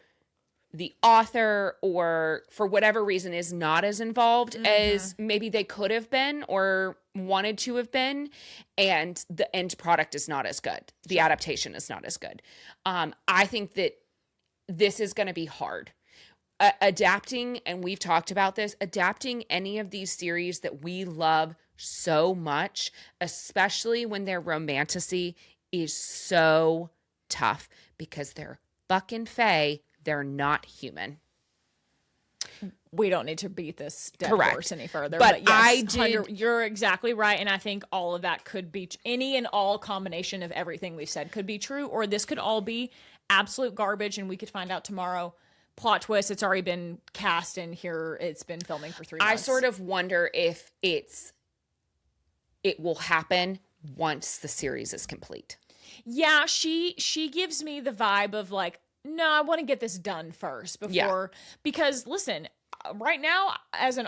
the author, or for whatever reason, is not as involved as maybe they could have been or wanted to have been, and the end product is not as good. The adaptation is not as good. I think that this is going to be hard. Adapting, and we've talked about this, adapting any of these series that we love so much, especially when their romantasy, is so tough, because they're fucking fae. They're not human. We don't need to beat this dead horse any further. But yes, you're exactly right. And I think all of that could be, any and all combination of everything we've said could be true, or this could all be absolute garbage, and we could find out tomorrow. Plot twist, it's already been cast, and here it's been filming for 3 months. I sort of wonder if it will happen once the series is complete. Yeah, she gives me the vibe of like, no, I want to get this done first before, because listen, right now, as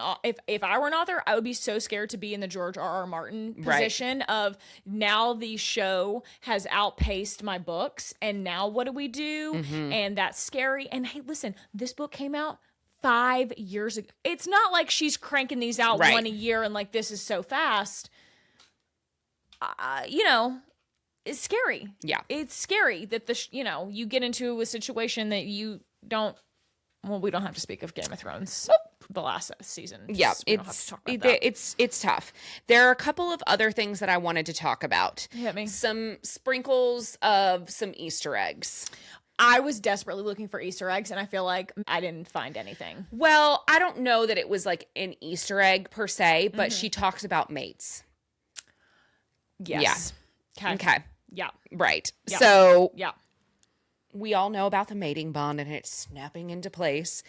if I were an author, I would be so scared to be in the George R.R. Martin position of, now the show has outpaced my books, and now what do we do? And that's scary. And hey, listen, this book came out 5 years ago. It's not like she's cranking these out one a year and like, this is so fast. It's scary. Yeah. It's scary that you get into a situation that you don't. Well, we don't have to speak of Game of Thrones, the last season. Yeah, it's tough. There are a couple of other things that I wanted to talk about. Hit me. Some sprinkles of some Easter eggs. I was desperately looking for Easter eggs, and I feel like I didn't find anything. Well, I don't know that it was like an Easter egg per se, but she talks about mates. Yes. Yeah. Okay. Yeah. Right. Yeah. So Yeah. we all know about the mating bond and it's snapping into place.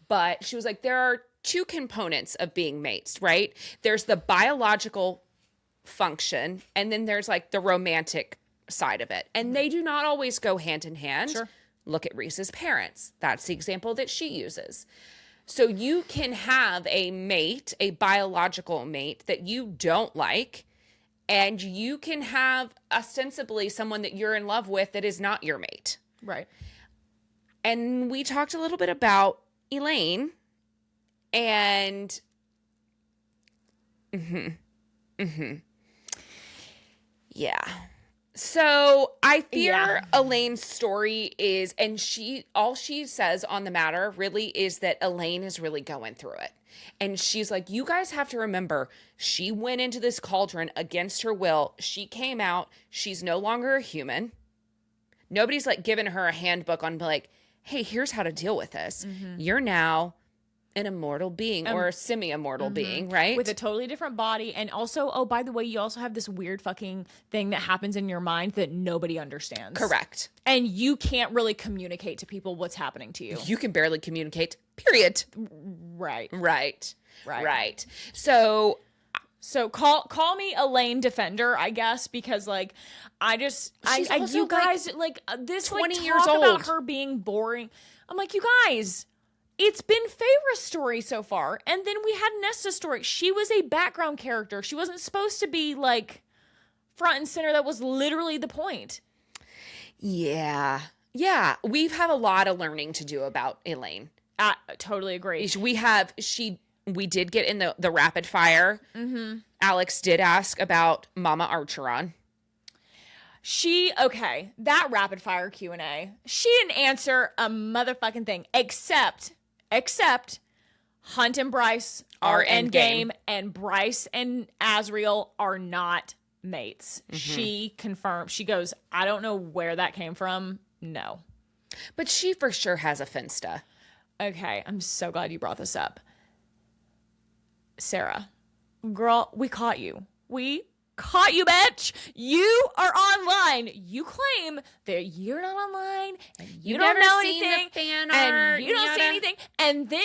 But she was like, there are two components of being mates, right? There's the biological function, and then there's like the romantic side of it. And they do not always go hand in hand. Sure. Look at Reese's parents. That's the example that she uses. So you can have a mate, a biological mate that you don't like, and you can have ostensibly someone that you're in love with that is not your mate. Right. And we talked a little bit about Elaine and yeah. So I fear Elaine's story is, and all she says on the matter really is that Elaine is really going through it. And she's like, you guys have to remember, she went into this cauldron against her will. She came out. She's no longer a human. Nobody's like giving her a handbook on like, hey, here's how to deal with this. You're now an immortal being or a semi-immortal being, right? With a totally different body. And also, oh, by the way, you also have this weird fucking thing that happens in your mind that nobody understands. Correct. And you can't really communicate to people what's happening to you. You can barely communicate, period. Right. So call me Elaine Defender, I guess, because like you guys like this 20 like, years talk old about her being boring. I'm like, you guys, it's been Feyre's story so far, and then we had Nesta's story. She was a background character. She wasn't supposed to be like front and center. That was literally the point. Yeah. We've had a lot of learning to do about Elaine. I totally agree. We did get in the rapid fire. Alex did ask about Mama Archeron. That rapid fire Q&A, she didn't answer a motherfucking thing except Hunt and Bryce are endgame, and Bryce and Asriel are not mates. She confirmed. She goes, I don't know where that came from. No. But she for sure has a Finsta. Okay, I'm so glad you brought this up. Sarah, girl, we caught you. We caught you, bitch. You are online. You claim that you're not online and you don't know anything. The fan and art, you don't see anything. And then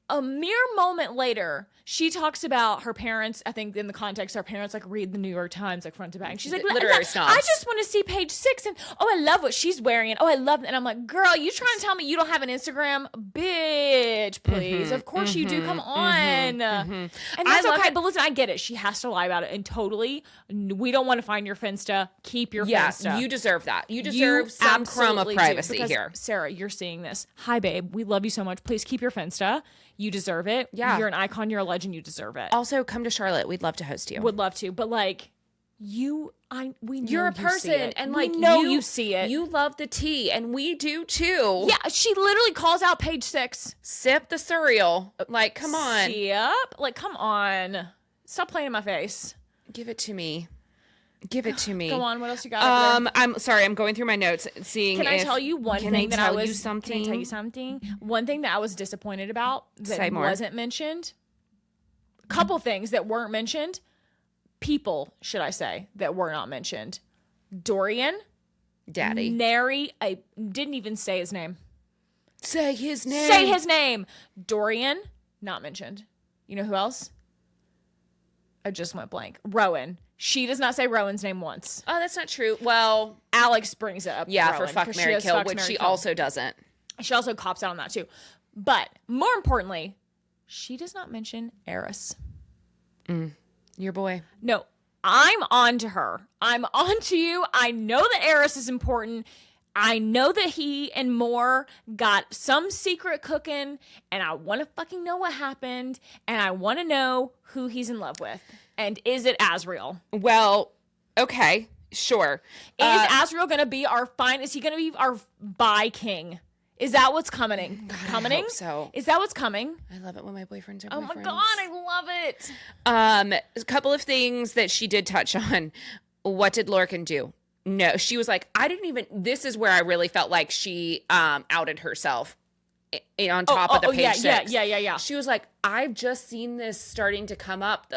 a mere moment later, she talks about her parents. I think in the context, her parents like read the New York Times like front to back. And she's like, literary snobs. I just want to see page 6. And oh, I love what she's wearing. And oh, I love it. And I'm like, girl, you trying to tell me you don't have an Instagram? Bitch, please. Of course you do. Come on. And that's okay. But listen, I get it. She has to lie about it. And totally, we don't want to find your Finsta. Keep your Finsta. You deserve that. You deserve some crumb of privacy here. Sarah, you're seeing this. Hi, babe. We love you so much. Please keep your Finsta. You deserve it. Yeah. You're an icon. You're a legend. You deserve it. Also, come to Charlotte. We'd love to host you. Would love to. But like, we know you're a person, and like, we know you see it. You love the tea, and we do too. Yeah, she literally calls out page 6. Sip the cereal. Like, come on. Sip? Like, come on. Stop playing in my face. Give it to me. Give it to me. Go on. What else you got? I'm sorry. I'm going through my notes, seeing. Can I tell you one thing that I was? Can I tell you something? One thing that I was disappointed about that wasn't mentioned. Couple things that weren't mentioned. People, should I say, that were not mentioned. Dorian, Daddy, Nary. I didn't even say his name. Say his name. Say his name. Dorian, not mentioned. You know who else? I just went blank. Rowan. She does not say Rowan's name once. Oh, that's not true. Well, Alex brings it up. Yeah, Rowan, for Fuck, Marry, Kill, which she also doesn't. She also cops out on that too. But more importantly, she does not mention Eris. Your boy. No, I'm on to her. I'm on to you. I know that Eris is important. I know that he and Moore got some secret cooking, and I want to fucking know what happened, and I want to know who he's in love with. And is it Asriel? Well, okay, sure. Is Asriel going to be our Is he going to be our bi king? Is that what's coming? God, I hope so. Is that what's coming? I love it when my boyfriends are boyfriends. Oh my God, I love it. A couple of things that she did touch on. What did Lorcan do? No, she was like, I didn't even, this is where I really felt like she outed herself on top of the page 6. Yeah. She was like, I've just seen this starting to come up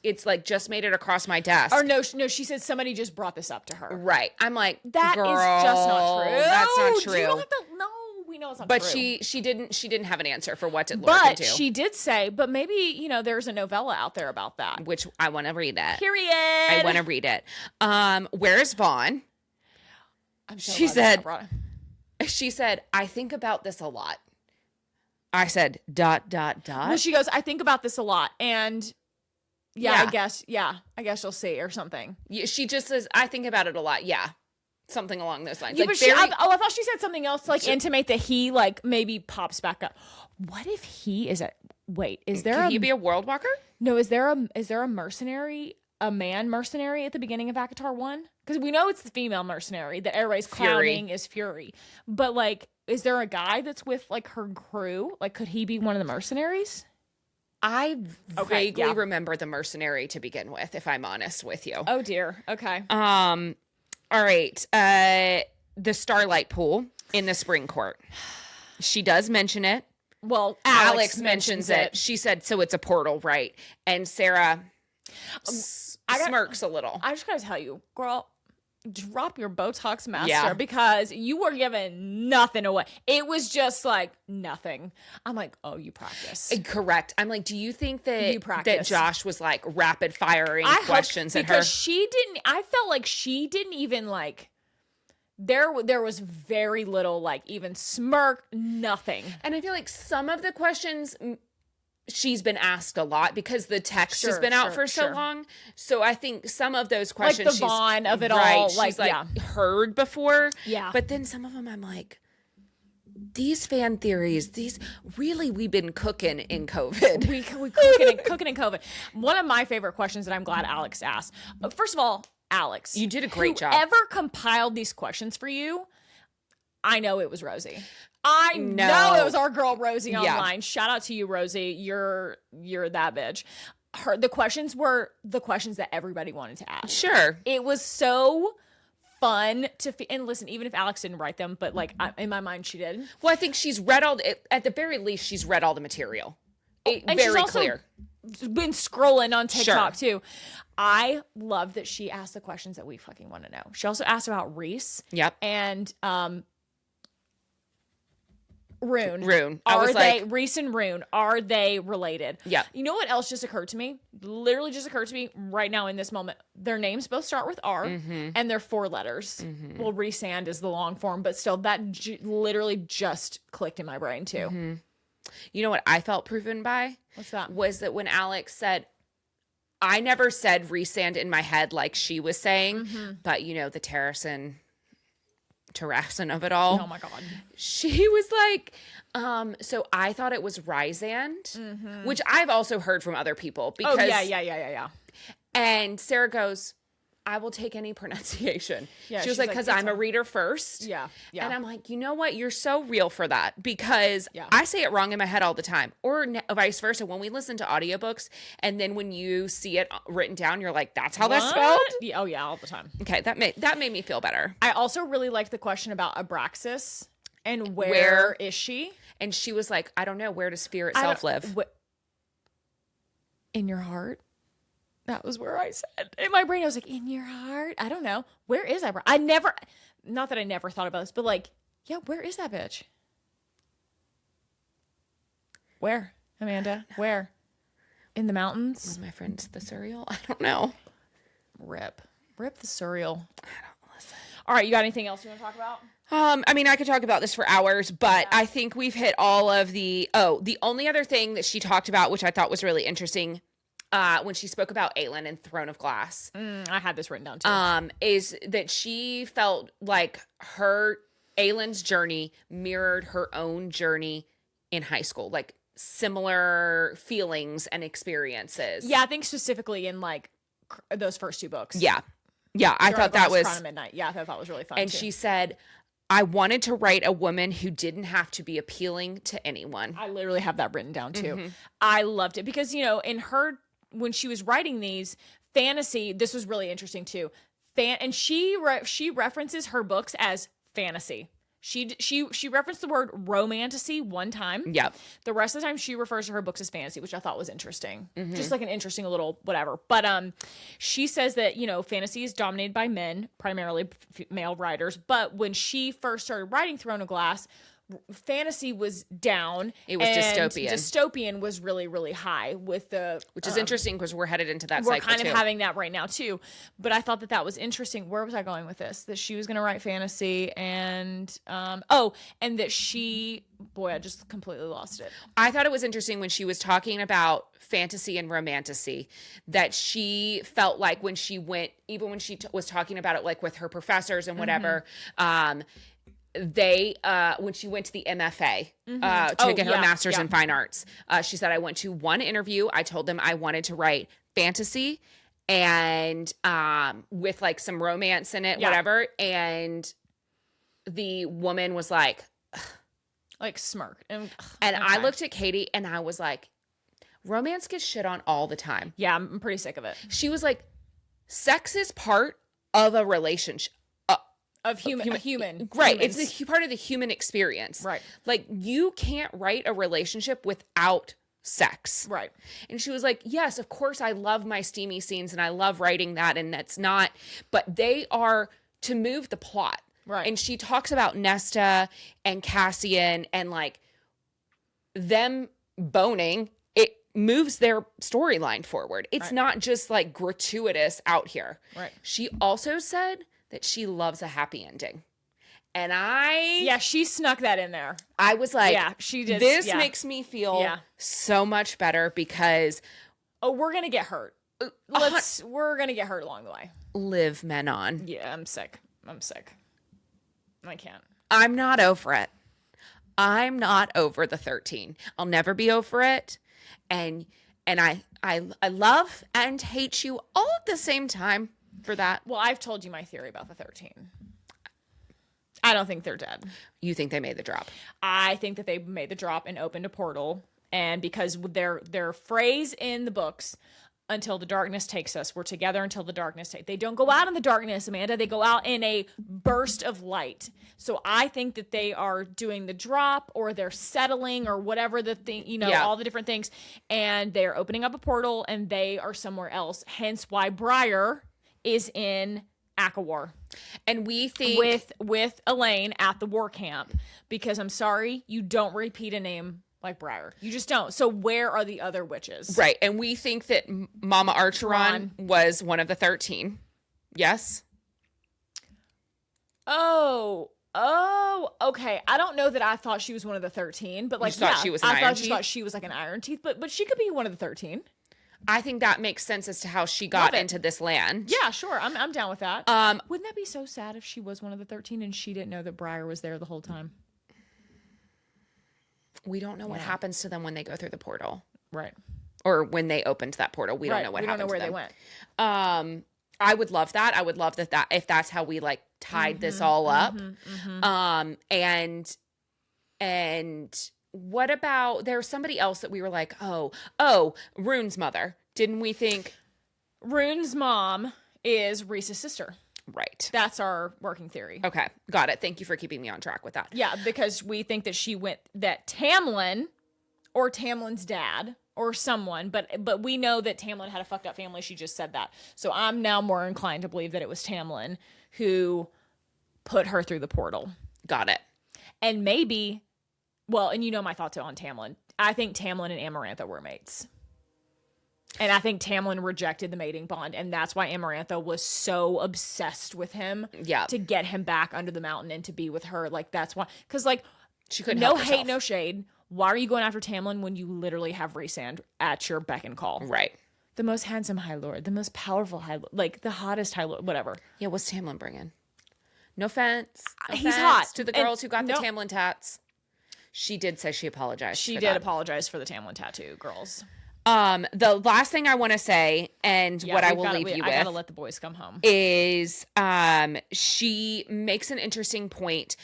it's like just made it across my desk. Or no, she said somebody just brought this up to her. Right. I'm like, that girl, is just not true. That's not true. You don't have to, no, we know it's not but true. she didn't have an answer for what to look But into. she did say, but maybe, there's a novella out there about that. Which I want to read it. Period. I want to read it. Where's Vaughn? I'm so She glad she said, I think about this a lot. I said, ... Well, she goes, I think about this a lot. And I guess you'll see or something. Yeah, she just says, I think about it a lot. Yeah. Something along those lines. Yeah, like but I thought she said something else to intimate that he maybe pops back up. What if he is Could he be a world walker? No, is there a mercenary, a man mercenary at the beginning of ACOTAR 1? Because we know it's the female mercenary that everybody's clowning is Fury. But is there a guy that's with her crew? Could he be one of the mercenaries? I vaguely remember the mercenary to begin with, if I'm honest with you. Oh dear. Okay. All right. The Starlight Pool in the Spring Court. She does mention it. Well, Alex mentions it. She said, so it's a portal, right? And Sarah smirks a little. I just gotta tell you, girl, drop your Botox master because you were giving nothing away. It was just nothing. I'm like, oh, you practice. Correct. I'm like, do you think that Josh was rapid firing questions at her? Because I felt like she didn't even there was very little even smirk, nothing. And I feel like some of the questions she's been asked a lot because the text has been out for so long. So I think some of those questions, the Vaughn of it all, she's heard before. Yeah. But then some of them I'm like, these fan theories, we've been cooking in COVID. We cooking in COVID. One of my favorite questions that I'm glad Alex asked. First of all, Alex, you did a great job. Whoever compiled these questions for you, I know it was Rosie. I know it was our girl Rosie online. Shout out to you, Rosie. You're that bitch. The questions were the questions that everybody wanted to ask. Sure. It was so fun and listen, even if Alex didn't write them, but in my mind she did. Well, I think she's read at the very least, she's read all the material. And very she's clear. Been scrolling on TikTok too. I love that she asked the questions that we fucking want to know. She also asked about Reese. Yep. And Rune. Reese and Rune, are they related? Yeah. You know what else just occurred to me? Literally just occurred to me right now in this moment. Their names both start with R, and they're 4 letters. Mm-hmm. Well, Resand is the long form, but still, that literally just clicked in my brain too. Mm-hmm. You know what I felt proven by? What's that? Was that when Alex said, I never said Resand in my head like she was saying, but the Terrason of it all. Oh my God. She was like, so I thought it was Rysand, which I've also heard from other people. Because, yeah. And Sarah goes, I will take any pronunciation. Yeah, she was like, because I'm a reader first. Yeah. And I'm like, you know what? You're so real for that because I say it wrong in my head all the time, or vice versa. When we listen to audiobooks and then when you see it written down, you're like, that's how that's spelled? Yeah, oh yeah, all the time. Okay, that made me feel better. I also really liked the question about Abraxas and where is she? And she was like, I don't know. Where does fear itself live? In your heart? That was where I said in my brain. I was like, in your heart? I don't know. Where is that? Not that I never thought about this, but where is that bitch? Where, Amanda? Where? In the mountains? One of my friends, the Surreal. I don't know. Rip the Surreal. I don't listen. All right, you got anything else you want to talk about? I could talk about this for hours, but I think we've hit all of the only other thing that she talked about, which I thought was really interesting, when she spoke about Aelin and Throne of Glass. I had this written down too. Is that she felt like Aelin's journey mirrored her own journey in high school, similar feelings and experiences. Yeah, I think specifically in those first 2 books. Yeah, I thought that was Crown of Midnight. Yeah, I thought that was really fun. And too. She said, I wanted to write a woman who didn't have to be appealing to anyone. I literally have that written down too. I loved it because in her, when she was writing these fantasy, this was really interesting too. and she references her books as fantasy. She referenced the word romantasy one time. Yep. The rest of the time she refers to her books as fantasy, which I thought was interesting. Just like an interesting little whatever. But she says that, you know, fantasy is dominated by men, primarily male writers. But when she first started writing Throne of Glass, fantasy was down. It was dystopian. Dystopian was really, really high with the... Which is interesting because we're headed into that cycle, We're kind of too. having that right now, too. But I thought that was interesting. Where was I going with this? That she was going to write fantasy and... and that she... Boy, I just completely lost it. I thought it was interesting when she was talking about fantasy and romantasy, that she felt like when she went... Even when she was talking about it, like, with her professors and whatever... when she went to the MFA to get her master's in fine arts, she said, I went to one interview. I told them I wanted to write fantasy and with like some romance in it, whatever. And the woman was like smirked. And I looked at Katie and I was like, romance gets shit on all the time. Yeah, I'm pretty sick of it. She was like, sex is part of a relationship. Of human. Right. Humans. It's part of the human experience. Right. Like, you can't write a relationship without sex. Right. And she was like, yes, of course I love my steamy scenes and I love writing that, and that's not, but they are to move the plot. Right. And she talks about Nesta and Cassian and like them boning. It moves their storyline forward. It's not just like gratuitous out here. Right. She also said that she loves a happy ending. And she snuck that in there. I was like, yeah, she did. This makes me feel so much better because we're going to get hurt. We're going to get hurt along the way. Live men on. Yeah, I'm sick. I can't. I'm not over it. I'm not over the 13. I'll never be over it. And I love and hate you all at the same time for that. Well, I've told you my theory about the 13. I don't think they're dead. You think they made the drop? I think that they made the drop and opened a portal. And because their phrase in the books, until the darkness takes us, we're together until the darkness takes. They don't go out in the darkness, Amanda. They go out in a burst of light. So I think that they are doing the drop, or they're settling, or whatever the thing, all the different things. And they're opening up a portal, and they are somewhere else. Hence why Briar is in ACOTAR. And we think with Elaine at the war camp, because I'm sorry, you don't repeat a name like Briar. You just don't. So where are the other witches? Right. And we think that Mama Archeron was one of the 13. Yes? Oh, okay. I don't know that I thought she was one of the 13, but like, she was an Iron Teeth? I thought she was like an Iron Teeth, but she could be one of the 13. I think that makes sense as to how she got into this land. Yeah, sure. I'm down with that. Wouldn't that be so sad if she was one of the 13 and she didn't know that Briar was there the whole time? We don't know what happens to them when they go through the portal. Right. Or when they opened that portal. We don't know what happened to them. We don't know where they went. I would love that. I would love that if that's how we like tied this all up. And what about, there's somebody else that we were like, Rune's mother. Didn't we think? Rune's mom is Rhys's sister. Right. That's our working theory. Okay. Got it. Thank you for keeping me on track with that. Yeah, because we think that that Tamlin or Tamlin's dad or someone, but we know that Tamlin had a fucked up family. She just said that. So I'm now more inclined to believe that it was Tamlin who put her through the portal. Got it. And maybe, well, and you know my thoughts on Tamlin. I think Tamlin and Amarantha were mates. And I think Tamlin rejected the mating bond, and that's why Amarantha was so obsessed with him to get him back under the mountain and to be with her. Like, that's why. Because, like, she couldn't no help hate, herself. no shade. Why are you going after Tamlin when you literally have Rhysand at your beck and call? Right. The most handsome High Lord, the most powerful High Lord, like the hottest High Lord, whatever. Yeah, what's Tamlin bringing? No offense. He's hot. To the girls who got the Tamlin tats. She did say she apologized. She did apologize for the Tamlin tattoo, girls. The last thing I want to say, and what I will leave you with, I gotta let the boys come home, is she makes an interesting point.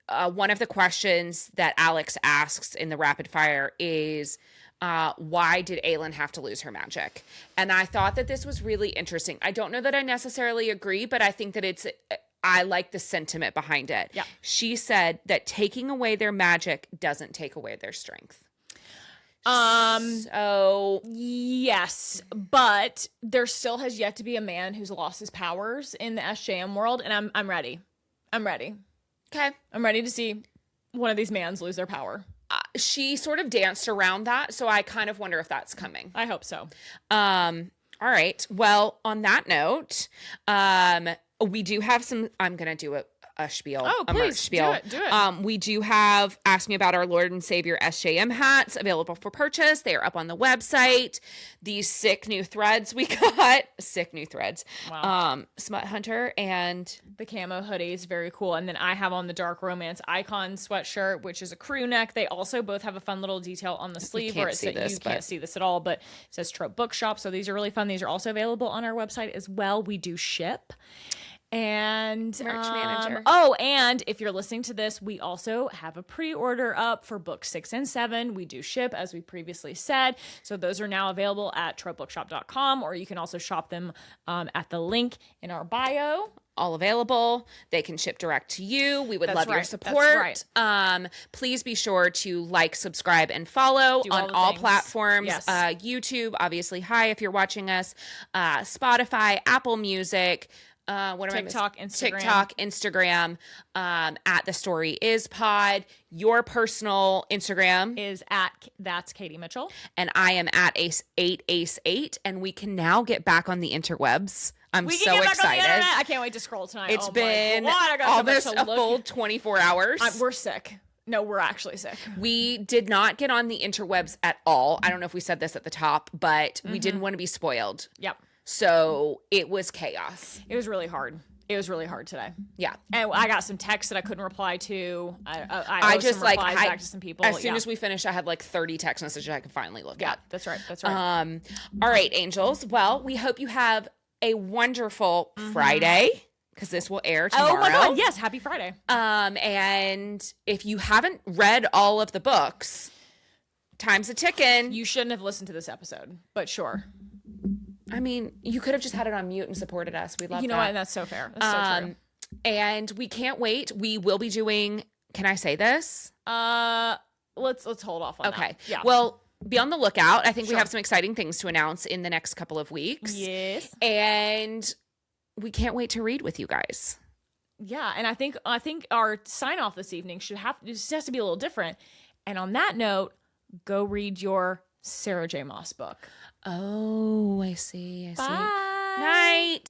One of the questions that Alex asks in the rapid fire is, why did Aelin have to lose her magic? And I thought that this was really interesting. I don't know that I necessarily agree, but I think that I like the sentiment behind it. Yeah. She said that taking away their magic doesn't take away their strength. So yes, but there still has yet to be a man who's lost his powers in the SJM world, and I'm ready. I'm ready. Okay. I'm ready to see one of these mans lose their power. She sort of danced around that, so I kind of wonder if that's coming. I hope so. All right. Well, on that note, we do have some. I'm gonna do a spiel. Oh, a please merch spiel. do it. We do have Ask Me About Our Lord and Savior SJM hats available for purchase. They are up on the website. These sick new threads we got. Sick new threads. Wow. Smut Hunter and The camo hoodie is very cool. And then I have on the Dark Romance Icon sweatshirt, which is a crew neck. They also both have a fun little detail on the sleeve where it says you can't see this at all, but it says Trope Bookshop. So these are really fun. These are also available on our website as well. We do ship. And merch manager. Oh, and if you're listening to this, we also have a pre-order up for books 6 and 7. We do ship, as we previously said. So those are now available at tropebookshop.com, or you can also shop them at the link in our bio. All available. They can ship direct to you. We would love your support. That's right. Please be sure to like, subscribe, and follow on all platforms. Yes. YouTube, obviously. Hi, if you're watching us. Spotify, Apple Music. TikTok, Instagram, at The Story Is Pod. Your personal Instagram is at That's Katie Mitchell. And I am at Ace8Ace8. And we can now get back on the interwebs. I'm so excited. I can't wait to scroll tonight. It's been almost a full 24 hours. We're sick. No, we're actually sick. We did not get on the interwebs at all. I don't know if we said this at the top, but we didn't want to be spoiled. Yep. So it was chaos. It was really hard. It was really hard today. Yeah. And I got some texts that I couldn't reply to. I just some replies back to some people. As soon as we finished, I had like 30 text messages I could finally look at. That's right. That's right. All right, angels. Well, we hope you have a wonderful Friday, because this will air tomorrow. Oh my God. Yes. Happy Friday. And if you haven't read all of the books, time's a ticking. You shouldn't have listened to this episode, but sure. I mean, you could have just had it on mute and supported us. We love that. You know what? That's so fair. That's so true. And we can't wait. We will be doing, can I say this? Let's hold off on that. Okay. Yeah. Well, be on the lookout. I think we have some exciting things to announce in the next couple of weeks. Yes. And we can't wait to read with you guys. Yeah. And I think our sign off this evening just has to be a little different. And on that note, go read your Sarah J. Maas book. Oh, I see. Bye. Night.